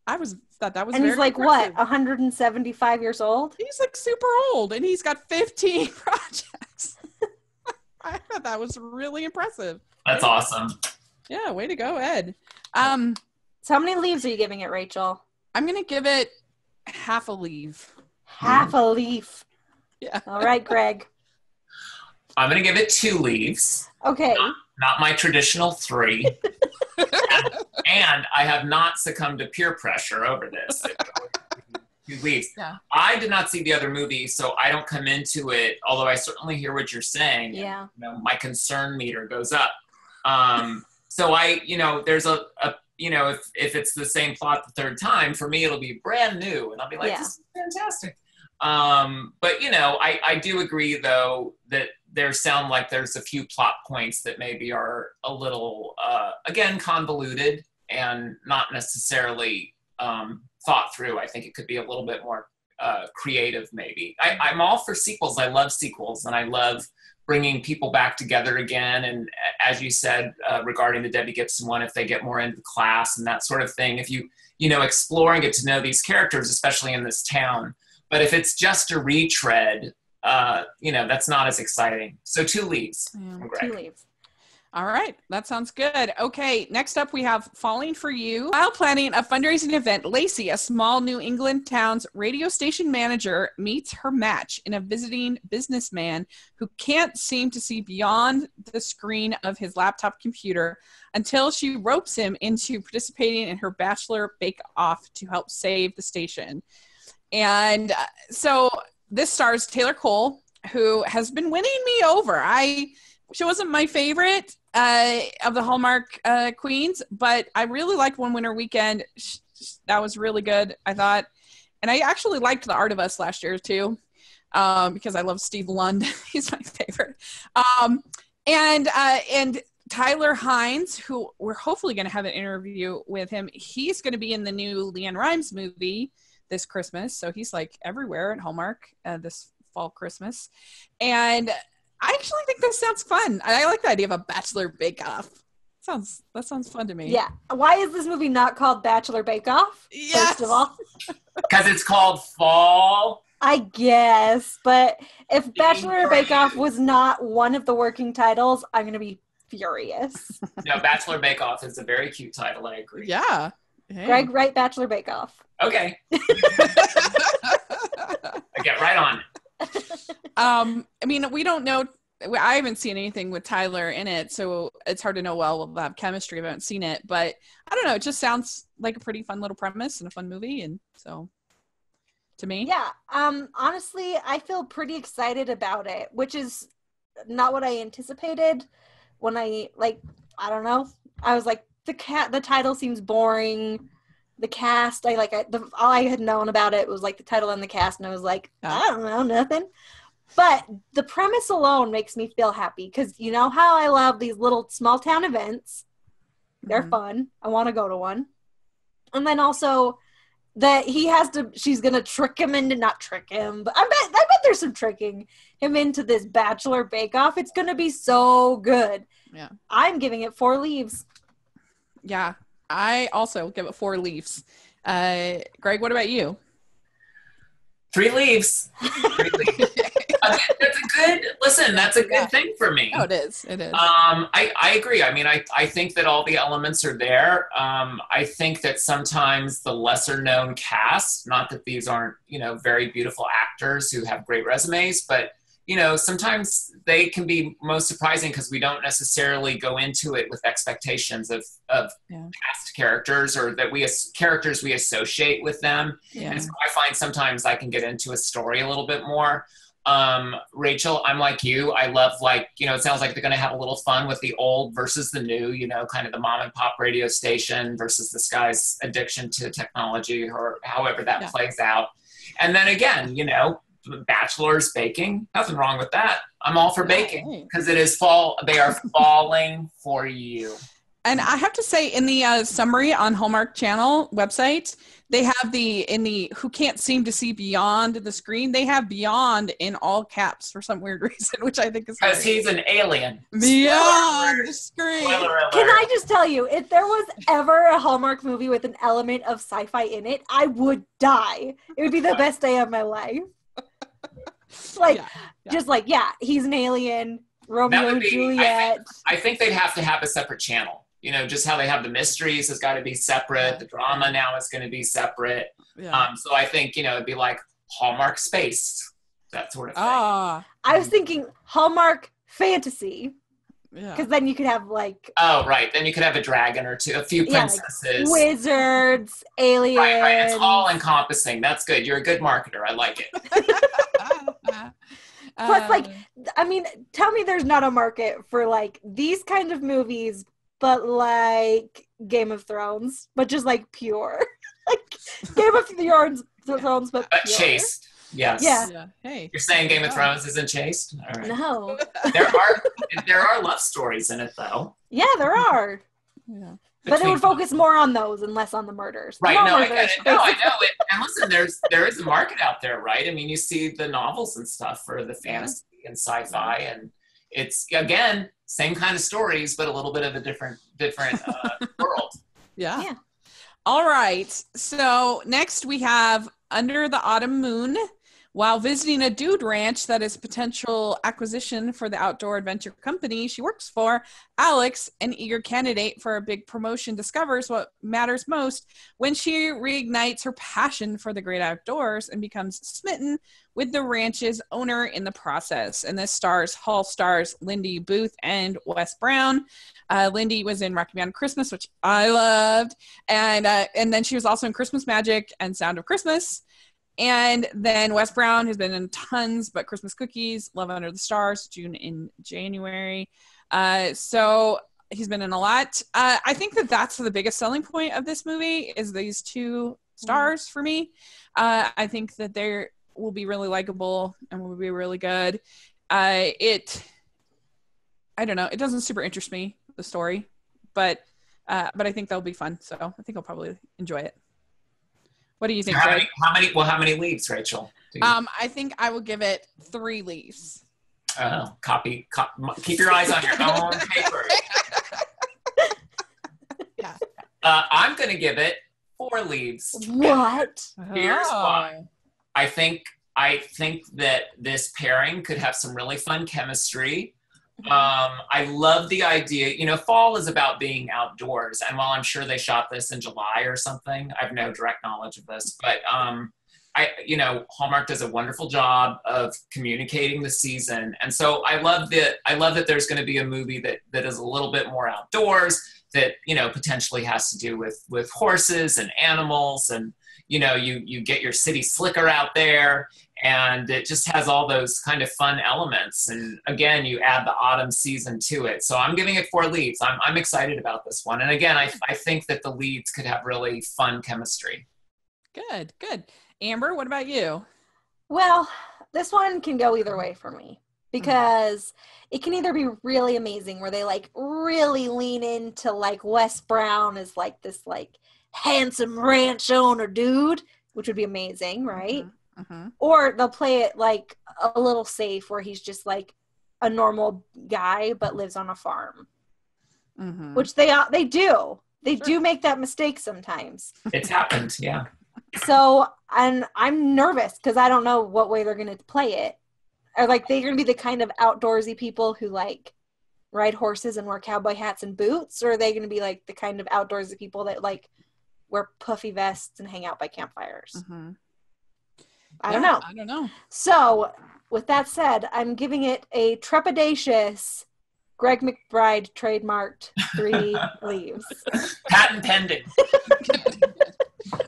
I thought that was and very he's like, impressive. what, 175 years old? He's like super old, and he's got 15 projects. I thought that was really impressive. That's awesome. Yeah, way to go, Ed. So how many leaves are you giving it, Rachel? I'm going to give it half a leaf. Half a leaf. Yeah. All right, Greg. I'm going to give it 2 leaves. Okay. Not my traditional 3. and I have not succumbed to peer pressure over this. 2 leaves. Yeah. I did not see the other movie, so I don't come into it, although I certainly hear what you're saying. Yeah. And, my concern meter goes up. So there's a if it's the same plot the third time, for me, it'll be brand new. And I'll be like, This is fantastic. But I do agree though that there sound like there's a few plot points that maybe are a little again convoluted and not necessarily thought through. I think it could be a little bit more creative maybe. I'm all for sequels. I love sequels, and I love bringing people back together again. And as you said, regarding the Debbie Gibson one, if they get more into the class and that sort of thing, if you explore and get to know these characters, especially in this town. But if it's just a retread, that's not as exciting. So 2 leaves. Yeah, 2 leaves. All right. That sounds good. Okay. Next up, we have Falling for You. While planning a fundraising event, Lacey, a small New England town's radio station manager, meets her match in a visiting businessman who can't seem to see beyond the screen of his laptop computer until she ropes him into participating in her Bachelor Bake-Off to help save the station. And so this stars Taylor Cole, who has been winning me over. She wasn't my favorite of the Hallmark queens, but I really liked One Winter Weekend. That was really good, I thought. And I actually liked The Art of Us last year, too, because I love Steve Lund. He's my favorite. And Tyler Hines, who we're hopefully going to have an interview with him. He's going to be in the new Leanne Rimes movie this Christmas. So he's like everywhere at Hallmark this fall Christmas. And I actually think this sounds fun. I like the idea of a Bachelor Bake-Off. That sounds fun to me. Yeah. Why is this movie not called Bachelor Bake-Off? Yes. First of all. Because it's called Fall. I guess. But if Bachelor Bake-Off was not one of the working titles, I'm going to be furious. No, Bachelor Bake-Off is a very cute title. I agree. Yeah. Hey. Greg, write Bachelor Bake-Off. Okay. I get right on it. I mean, we don't know. I haven't seen anything with Tyler in it, so it's hard to know. Well, we'll have chemistry. I haven't seen it, but I don't know. It just sounds like a pretty fun little premise and a fun movie, and so to me, yeah. Honestly, I feel pretty excited about it, which is not what I anticipated. When I don't know. I was like, the title seems boring. The cast, all I had known about it was like the title and the cast, and I was like, I don't know, nothing. But the premise alone makes me feel happy, because you know how I love these little small town events. They're fun. I want to go to one. And then also that she's going to trick him into, not trick him, but I bet there's some tricking him into this Bachelor Bake Off. It's going to be so good. Yeah. I'm giving it 4 leaves. Yeah. I also give it 4 leaves. Greg, what about you? 3 leaves. 3 leaves. That's a good thing for me. Oh, it is. It is. I agree. I mean, I think that all the elements are there. I think that sometimes the lesser known cast, not that these aren't, very beautiful actors who have great resumes, but, sometimes they can be most surprising because we don't necessarily go into it with expectations of past characters or that characters we associate with them. Yeah. And so I find sometimes I can get into a story a little bit more. Rachel, I'm like you. I love it sounds like they're going to have a little fun with the old versus the new, kind of the mom and pop radio station versus this guy's addiction to technology or however that plays out. And then again, bachelors baking, nothing wrong with that. I'm all for baking because it is fall. They are falling for you. And I have to say in the summary on Hallmark Channel website, they have in the who can't seem to see beyond the screen, they have beyond in all caps for some weird reason, which I think is because he's an alien. Beyond the screen. Can I just tell you, if there was ever a Hallmark movie with an element of sci-fi in it, I would die. It would be the best day of my life. He's an alien, Romeo and Juliet. I think they'd have to have a separate channel. Just how they have the mysteries has got to be separate. The drama now is going to be separate. Yeah. So I think, it'd be like Hallmark Space, that sort of thing. I was thinking Hallmark Fantasy. Yeah. Because then you could have oh, right. Then you could have a dragon or two, a few princesses. Wizards, aliens. Right. It's all encompassing. That's good. You're a good marketer. I like it. Plus, tell me there's not a market for these kind of movies, but Game of Thrones, but just pure. Game of Thrones, but pure. Chaste. Yes. Yeah. Hey. You're saying Game of Thrones isn't chaste? All right. No. There are love stories in it, though. Yeah, there are. Yeah. But it would focus more on those and less on the murders. Right, I get it. No, I know it. And listen, there is a market out there, right? I mean, you see the novels and stuff for the fantasy and sci-fi, and it's, again, same kind of stories, but a little bit of a different world. Yeah. All right. So next we have Under the Autumn Moon. While visiting a dude ranch that is potential acquisition for the outdoor adventure company she works for, Alex, an eager candidate for a big promotion, discovers what matters most when she reignites her passion for the great outdoors and becomes smitten with the ranch's owner in the process. And this stars Lindy Booth and Wes Brown. Lindy was in Rocky Mountain Christmas, which I loved. And then she was also in Christmas Magic and Sound of Christmas. And then Wes Brown has been in tons, but Christmas Cookies, Love Under the Stars, June and January. So he's been in a lot. I think that's the biggest selling point of this movie is these 2 stars for me. I think that they will be really likable and will be really good. I don't know. It doesn't super interest me, the story, but I think they'll be fun. So I think I'll probably enjoy it. What do you think, Greg? How many leaves, Rachel? I think I will give it 3 leaves. Keep your eyes on your own paper. Yeah. I'm going to give it 4 leaves. What? Here's why. I think that this pairing could have some really fun chemistry. I love the idea, fall is about being outdoors. And while I'm sure they shot this in July or something, I have no direct knowledge of this, but, Hallmark does a wonderful job of communicating the season. And so I love that there's going to be a movie that is a little bit more outdoors that, potentially has to do with horses and animals and, you get your city slicker out there and it just has all those kind of fun elements. And again, you add the autumn season to it. So I'm giving it 4 leads. I'm excited about this one. And again, I think that the leads could have really fun chemistry. Good. Amber, what about you? Well, this one can go either way for me. because it can either be really amazing where they like really lean into like Wes Brown as like this like handsome ranch owner dude, which would be amazing, right? Or they'll play it like a little safe where he's just like a normal guy but lives on a farm, which they do. They do make that mistake sometimes. It's happened, yeah. So, and I'm nervous because I don't know what way they're going to play it. Are like they're going to be the kind of outdoorsy people who like ride horses and wear cowboy hats and boots, or are they going to be like the kind of outdoorsy people that like wear puffy vests and hang out by campfires? I don't know. So, with that said, I'm giving it a trepidatious Gregg McBride trademarked 3 leaves. Patent pending.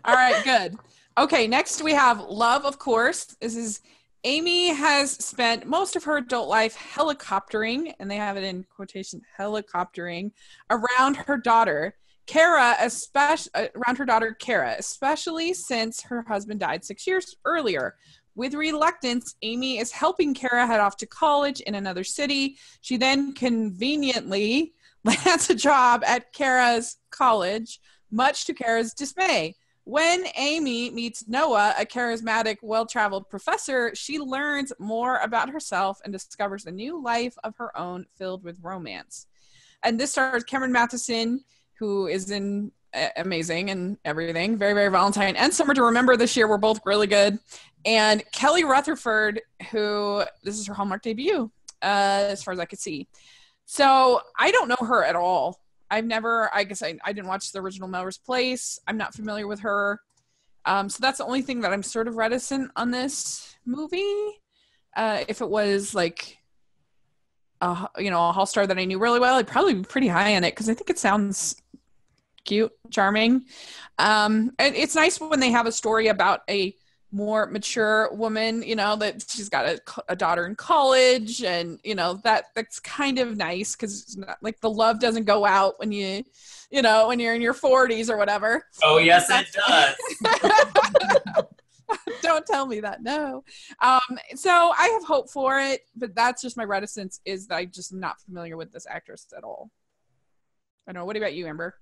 All right, good. Okay, next we have Love, of course. This is Amy has spent most of her adult life helicoptering, and they have it in quotation, helicoptering, around her daughter, Kara, especially since her husband died 6 years earlier. With reluctance, Amy is helping Kara head off to college in another city. She then conveniently lands a job at Kara's college, much to Kara's dismay. When Amy meets Noah, a charismatic, well-traveled professor, she learns more about herself and discovers a new life of her own filled with romance. And this stars Cameron Matheson, who is in amazing and everything. Very, very Valentine and Summer to Remember this year were both really good. And Kelly Rutherford, who this is her Hallmark debut, as far as I could see. So I don't know her at all. I didn't watch the original Melrose Place. I'm not familiar with her. So that's the only thing that I'm sort of reticent on this movie. If it was like, a Hall star that I knew really well, I'd probably be pretty high on it because I think it sounds cute, charming. And it's nice when they have a story about a more mature woman, that she's got a daughter in college, and that's kind of nice because it's not like the love doesn't go out when when you're in your 40s or whatever. Oh yes, it does. Don't tell me that. No. So I have hope for it, but that's just my reticence, is that I just am not familiar with this actress at all. I don't know. What about you, Amber?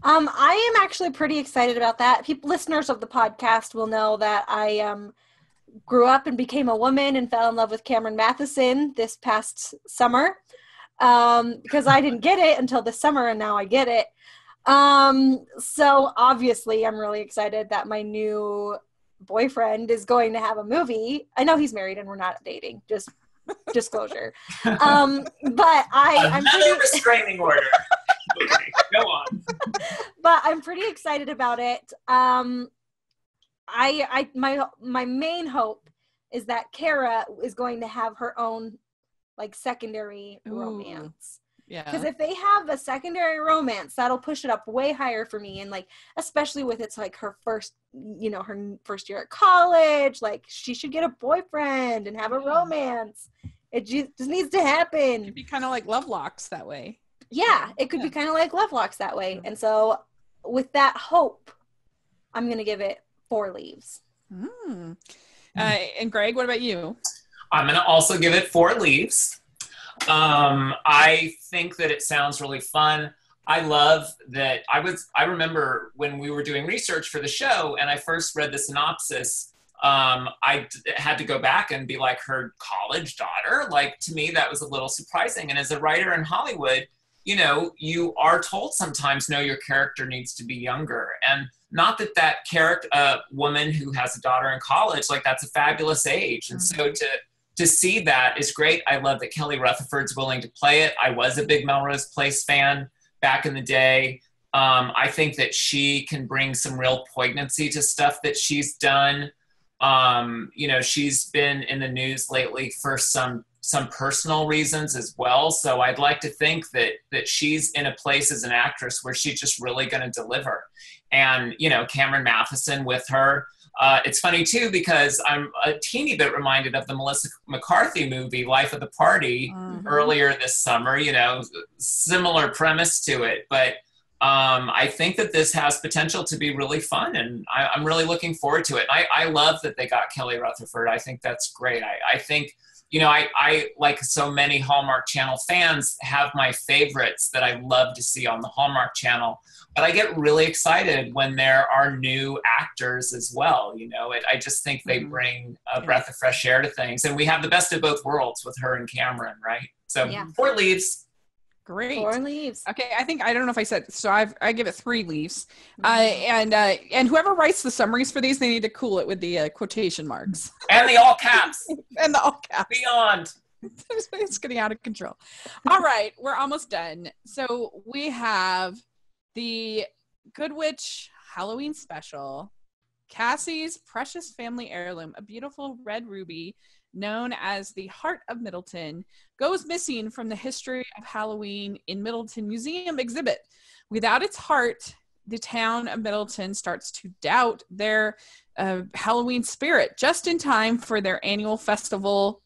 I am actually pretty excited about that. Listeners of the podcast will know that I grew up and became a woman and fell in love with Cameron Matheson this past summer, because I didn't get it until this summer, and now I get it. So obviously I'm really excited that my new boyfriend is going to have a movie. I know he's married and we're not dating, just disclosure. But I'm another restraining order. Okay, go on. But I'm pretty excited about it. My main hope is that Kara is going to have her own like secondary romance. Yeah. Because if they have a secondary romance, that'll push it up way higher for me. And like, especially with it's like her first year at college, like she should get a boyfriend and have a romance. It just needs to happen. It could be kind of like Lovelocks that way. Yeah, it could be kind of like Lovelocks that way. And so with that hope, I'm going to give it 4 leaves. And Greg, what about you? I'm going to also give it 4 leaves. I think that it sounds really fun. I love that. I remember when we were doing research for the show and I first read the synopsis, I had to go back and be like, her college daughter? Like, to me, that was a little surprising. And as a writer in Hollywood, you are told sometimes, no, your character needs to be younger. And not that character, woman who has a daughter in college, like that's a fabulous age. And so to see that is great. I love that Kelly Rutherford's willing to play it. I was a big Melrose Place fan back in the day. I think that she can bring some real poignancy to stuff that she's done. She's been in the news lately for some personal reasons as well. So I'd like to think that she's in a place as an actress where she's just really going to deliver. And, Cameron Matheson with her. It's funny too, because I'm a teeny bit reminded of the Melissa McCarthy movie, Life of the Party, earlier this summer, similar premise to it. But I think that this has potential to be really fun, and I'm really looking forward to it. I love that they got Kelly Rutherford. I think that's great. I think I like so many Hallmark Channel fans have my favorites that I love to see on the Hallmark Channel. But I get really excited when there are new actors as well. I just think they bring a breath of fresh air to things. And we have the best of both worlds with her and Cameron, right? So 4 leaves. Great. 4 leaves. Okay, I don't know if I said so. I give it 3 leaves. And whoever writes the summaries for these, they need to cool it with the quotation marks and the all caps and the all caps. Beyond. It's getting out of control. All right, we're almost done. So we have the Good Witch Halloween special, Cassie's precious family heirloom, a beautiful red ruby known as the Heart of Middleton, goes missing from the History of Halloween in Middleton Museum exhibit. Without its heart, the town of Middleton starts to doubt their Halloween spirit just in time for their annual festival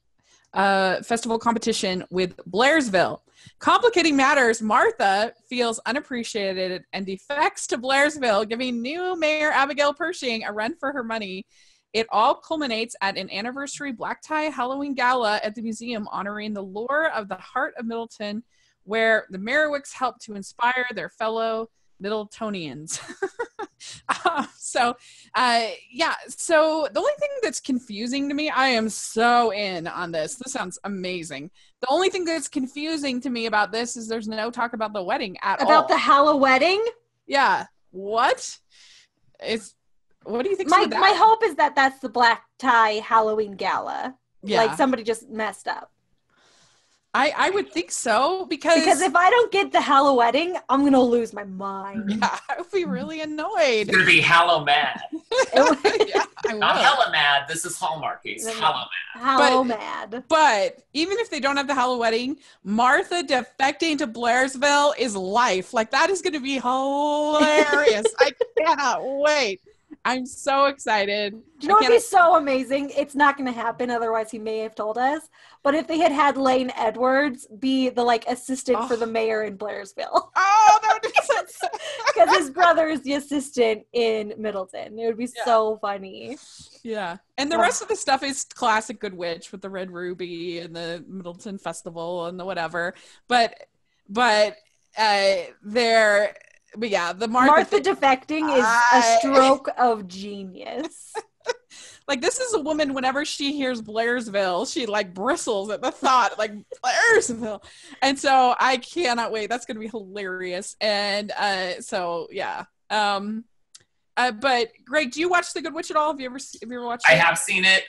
competition with Blairsville. Complicating matters, Martha feels unappreciated and defects to Blairsville, giving new Mayor Abigail Pershing a run for her money. It all culminates at an anniversary black tie Halloween gala at the museum honoring the lore of the Heart of Middleton, where the Merowicks help to inspire their fellow Middletonians. So the only thing that's confusing to me, I am so in on this. This sounds amazing. The only thing that's confusing to me about this is there's no talk about the wedding at all. About the Hallowedding? Yeah. What do you think? My hope is that that's the black tie Halloween gala. Yeah. Like somebody just messed up. I would think so because if I don't get the Hallowedding, I'm gonna lose my mind. Yeah, I would be really annoyed. It's gonna be Hallow Mad. Yeah, not Hella Mad. This is Hallmarkies. Hallow Mad. Hallow Mad. But even if they don't have the Hallowedding, Martha defecting to Blairsville is life. Like that is gonna be hilarious. I cannot wait. I'm so excited. Do you know what would be so amazing? It's not going to happen, otherwise he may have told us. But if they had Lane Edwards be the assistant for the mayor in Blairsville. Oh, that would be so because his brother is the assistant in Middleton. It would be so funny. Yeah. And the rest of the stuff is classic Good Witch with the Red Ruby and the Middleton Festival and the whatever. But the Martha defecting is a stroke of genius. This is a woman, whenever she hears Blairsville, she bristles at the thought, Blairsville. And so I cannot wait. That's going to be hilarious. And but Greg, do you watch The Good Witch at all? Have you ever watched it? I have seen it.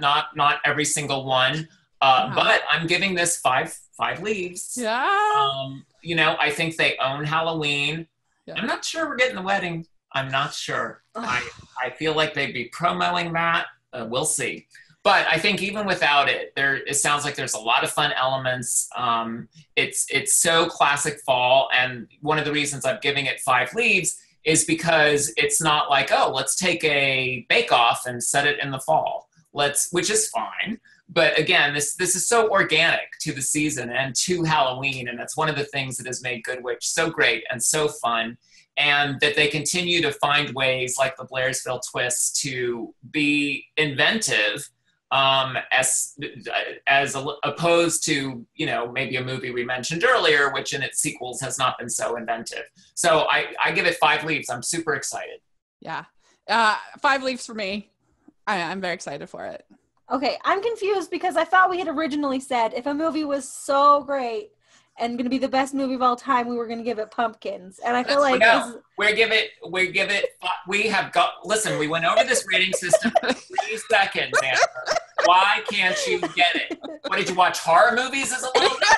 Not every single one. But I'm giving this five leaves. Yeah. I think they own Halloween. Yeah. I'm not sure we're getting the wedding. I'm not sure. I feel like they'd be promoting that. We'll see. But I think even without it, it sounds like there's a lot of fun elements. It's so classic fall. And one of the reasons I'm giving it 5 leaves is because it's not let's take a bake-off and set it in the fall. Which is fine. But again, this is so organic to the season and to Halloween, and that's one of the things that has made Good Witch so great and so fun, and that they continue to find ways like the Blairsville twist to be inventive, as opposed to maybe a movie we mentioned earlier, which in its sequels has not been so inventive. So I give it 5 leaves. I'm super excited. Yeah, 5 leaves for me. I'm very excited for it. Okay, I'm confused because I thought we had originally said if a movie was so great and going to be the best movie of all time, we were going to give it Pumpkins. And I feel like listen, we went over this rating system for 3 seconds, Amber. Why can't you get it? What, did you watch horror movies as a little bit?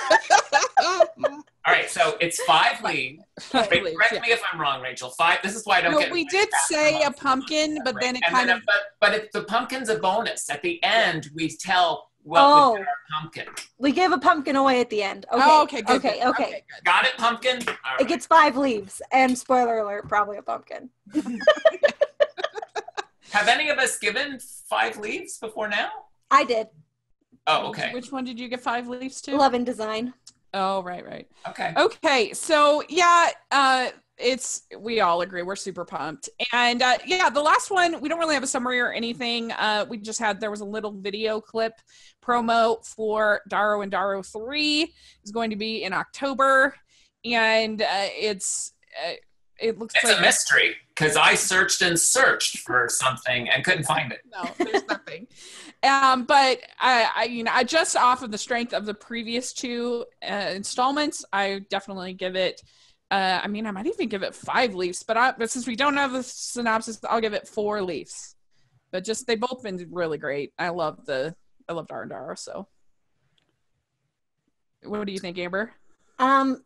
All right, so it's 5 leaves. Correct me if I'm wrong, Rachel. 5. This is why I don't get. We did say a pumpkin, but then it kind of. But the pumpkin's a bonus. At the end, we tell what was in our pumpkin. We give a pumpkin away at the end. Okay. Oh, okay. Good, okay. Good. Got it, pumpkin. All right. It gets 5 leaves, and spoiler alert, probably a pumpkin. Have any of us given 5 leaves before now? I did. Oh, okay. Which one did you get 5 leaves to? Love and Design. Oh, right. Okay. So, yeah, we all agree we're super pumped. And the last one, we don't really have a summary or anything. There was a little video clip promo for Darrow and Darrow 3 is going to be in October, and it looks it's like a mystery because I searched and searched for something and couldn't find it. No, there's nothing. But I just off of the strength of the previous 2 installments, I definitely give it. I might even give it 5 leaves, but since we don't have the synopsis, I'll give it 4 leaves. But they both been really great. I love Darrow and Darrow. So, what do you think, Amber?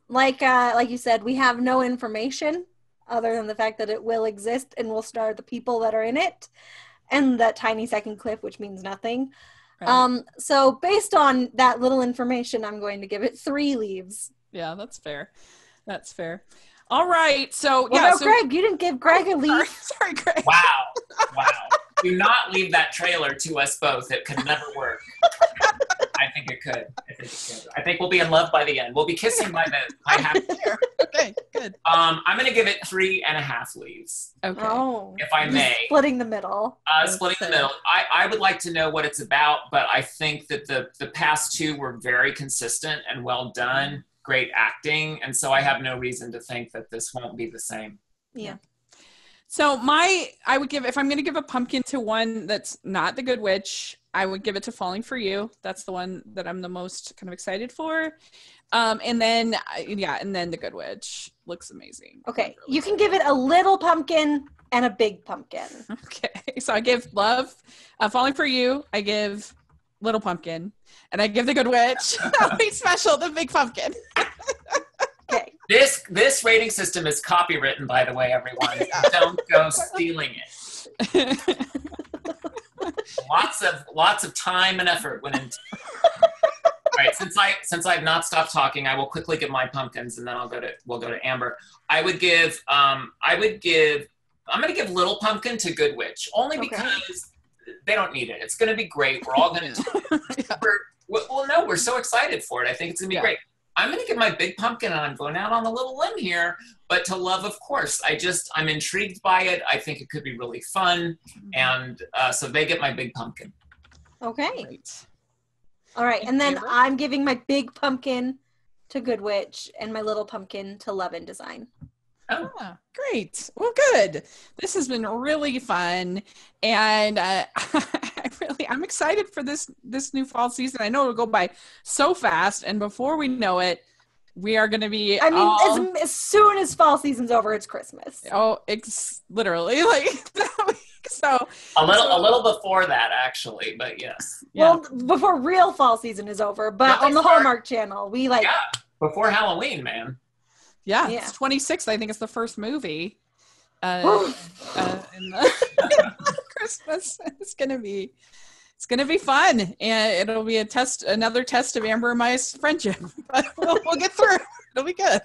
Like you said, we have no information other than the fact that it will exist and will star the people that are in it, and that tiny second clip, which means nothing. Right. So based on that little information, I'm going to give it 3 leaves. Yeah, that's fair. That's fair. All right. So, Greg, you didn't give Greg a leaf. Sorry, Greg. Wow. Do not leave that trailer to us both. It could never work. I think it could. I think we'll be in love by the end. We'll be kissing by the half year. Okay, good. I'm going to give it 3.5 leaves. Okay. Oh, if I may. Splitting the middle. Splitting the middle. I would like to know what it's about, but I think that the past 2 were very consistent and well done. Great acting, and so I have no reason to think that this won't be the same. Yeah. So I would give, if I'm going to give a pumpkin to one that's not The Good Witch, I would give it to Falling for You. That's the one that I'm the most kind of excited for. And then The Good Witch looks amazing. Okay, you can give it a little pumpkin and a big pumpkin. Okay, so I give Love, Falling for You, I give Little Pumpkin, and I give The Good Witch Halloween Special, the big pumpkin. Okay. This rating system is copywritten, by the way, everyone. Don't go stealing it. Lots of time and effort went into. All right, since I've not stopped talking, I will quickly give my pumpkins, and then we'll go to Amber. I'm going to give Little Pumpkin to Good Witch, only because they don't need it. It's going to be great. We're all going to. Yeah. We're so excited for it. I think it's going to be great. I'm going to give my big pumpkin, and I'm going out on a little limb here, but to Love, of course. I'm intrigued by it. I think it could be really fun, and so they get my big pumpkin. Okay. Great. All right, and then I'm giving my big pumpkin to Good Witch and my little pumpkin to Love and Design. Oh, great. Well, good. This has been really fun, and I'm excited for this new fall season. I know it'll go by so fast, and before we know it, we are going to be. As soon as fall season's over, it's Christmas. Oh, it's literally so a little before that, actually, but yes. Well, before real fall season is over, but on the Hallmark Channel, before Halloween, man. Yeah, it's 26th. I think it's the first movie in the Christmas. It's gonna be fun, and it'll be another test of Amber and my friendship. But we'll get through. It'll be good.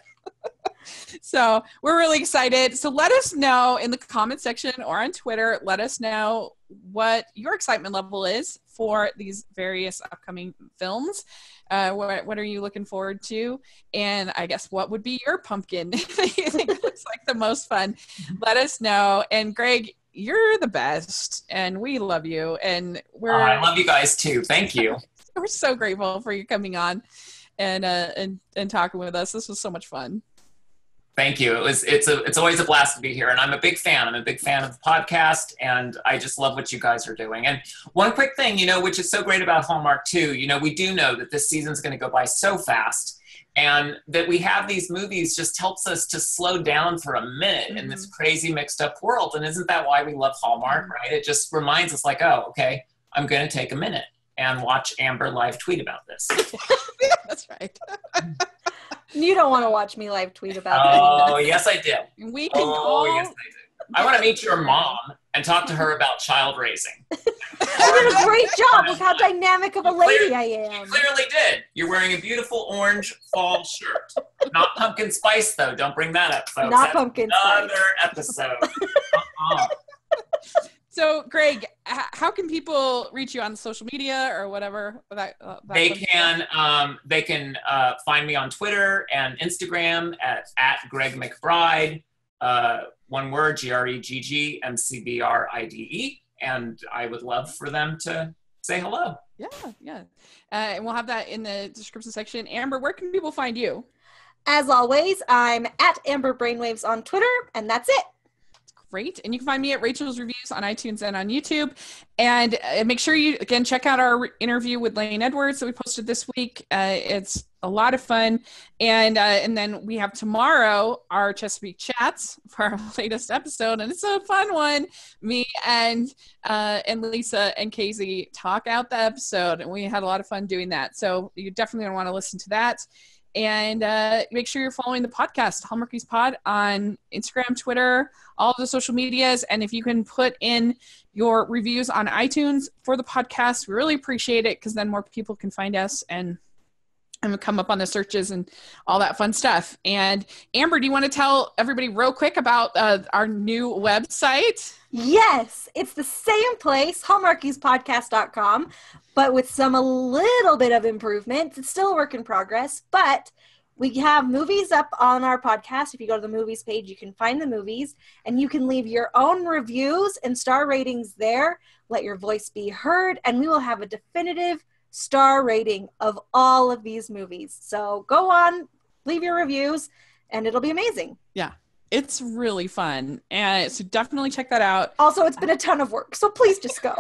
So we're really excited. So let us know in the comment section or on Twitter. Let us know what your excitement level is for these various upcoming films. What are you looking forward to? And I guess what would be your pumpkin that you think looks like the most fun? Let us know. And Greg, you're the best, and we love you. And I love you guys too. Thank you. We're so grateful for you coming on and talking with us. This was so much fun. Thank you. It's always a blast to be here, and I'm a big fan. I'm a big fan of the podcast, and I just love what you guys are doing. And one quick thing, which is so great about Hallmark too, we do know that this season's going to go by so fast, and that we have these movies just helps us to slow down for a minute in this crazy mixed up world. And isn't that why we love Hallmark, right? It just reminds us like, oh, okay, I'm going to take a minute and watch Amber live tweet about this. That's right. You don't want to watch me live tweet about it. Oh, yes, I do. Yes, I do. I want to meet your mom and talk to her about child raising. I did a great job with how dynamic of a lady I am. You clearly did. You're wearing a beautiful orange fall shirt. Not pumpkin spice, though. Don't bring that up, folks. Not pumpkin spice. Another episode. So, Greg, how can people reach you on social media or whatever? They can find me on Twitter and Instagram at Gregg McBride. one word, GREGGMCBRIDE. And I would love for them to say hello. Yeah. And we'll have that in the description section. Amber, where can people find you? As always, I'm at Amber Brainwaves on Twitter, and that's it. Great. And you can find me at Rachel's Reviews on iTunes and on YouTube. And make sure you, again, check out our interview with Lane Edwards that we posted this week. It's a lot of fun. And then we have tomorrow our Chesapeake Chats for our latest episode. And it's a fun one. Me and Lisa and Casey talk out the episode. And we had a lot of fun doing that. So you definitely want to listen to that. And make sure you're following the podcast, Hallmarkies Pod, on Instagram, Twitter, all of the social medias. And if you can put in your reviews on iTunes for the podcast, we really appreciate it, because then more people can find us and come up on the searches and all that fun stuff. And Amber, do you want to tell everybody real quick about our new website? Yes, it's the same place, hallmarkiespodcast.com, but with a little bit of improvement. It's still a work in progress, but we have movies up on our podcast. If you go to the movies page, you can find the movies, and you can leave your own reviews and star ratings there. Let your voice be heard, and we will have a definitive star rating of all of these movies. So go on, leave your reviews, and it'll be amazing. Yeah. It's really fun. And so definitely check that out. Also, it's been a ton of work, so please just go.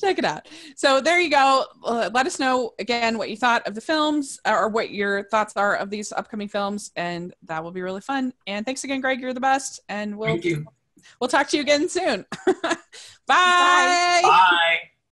Check it out. So there you go. Let us know, again, what you thought of the films, or what your thoughts are of these upcoming films, and that will be really fun. And thanks again, Greg. You're the best. And we'll talk to you again soon. Bye. Bye.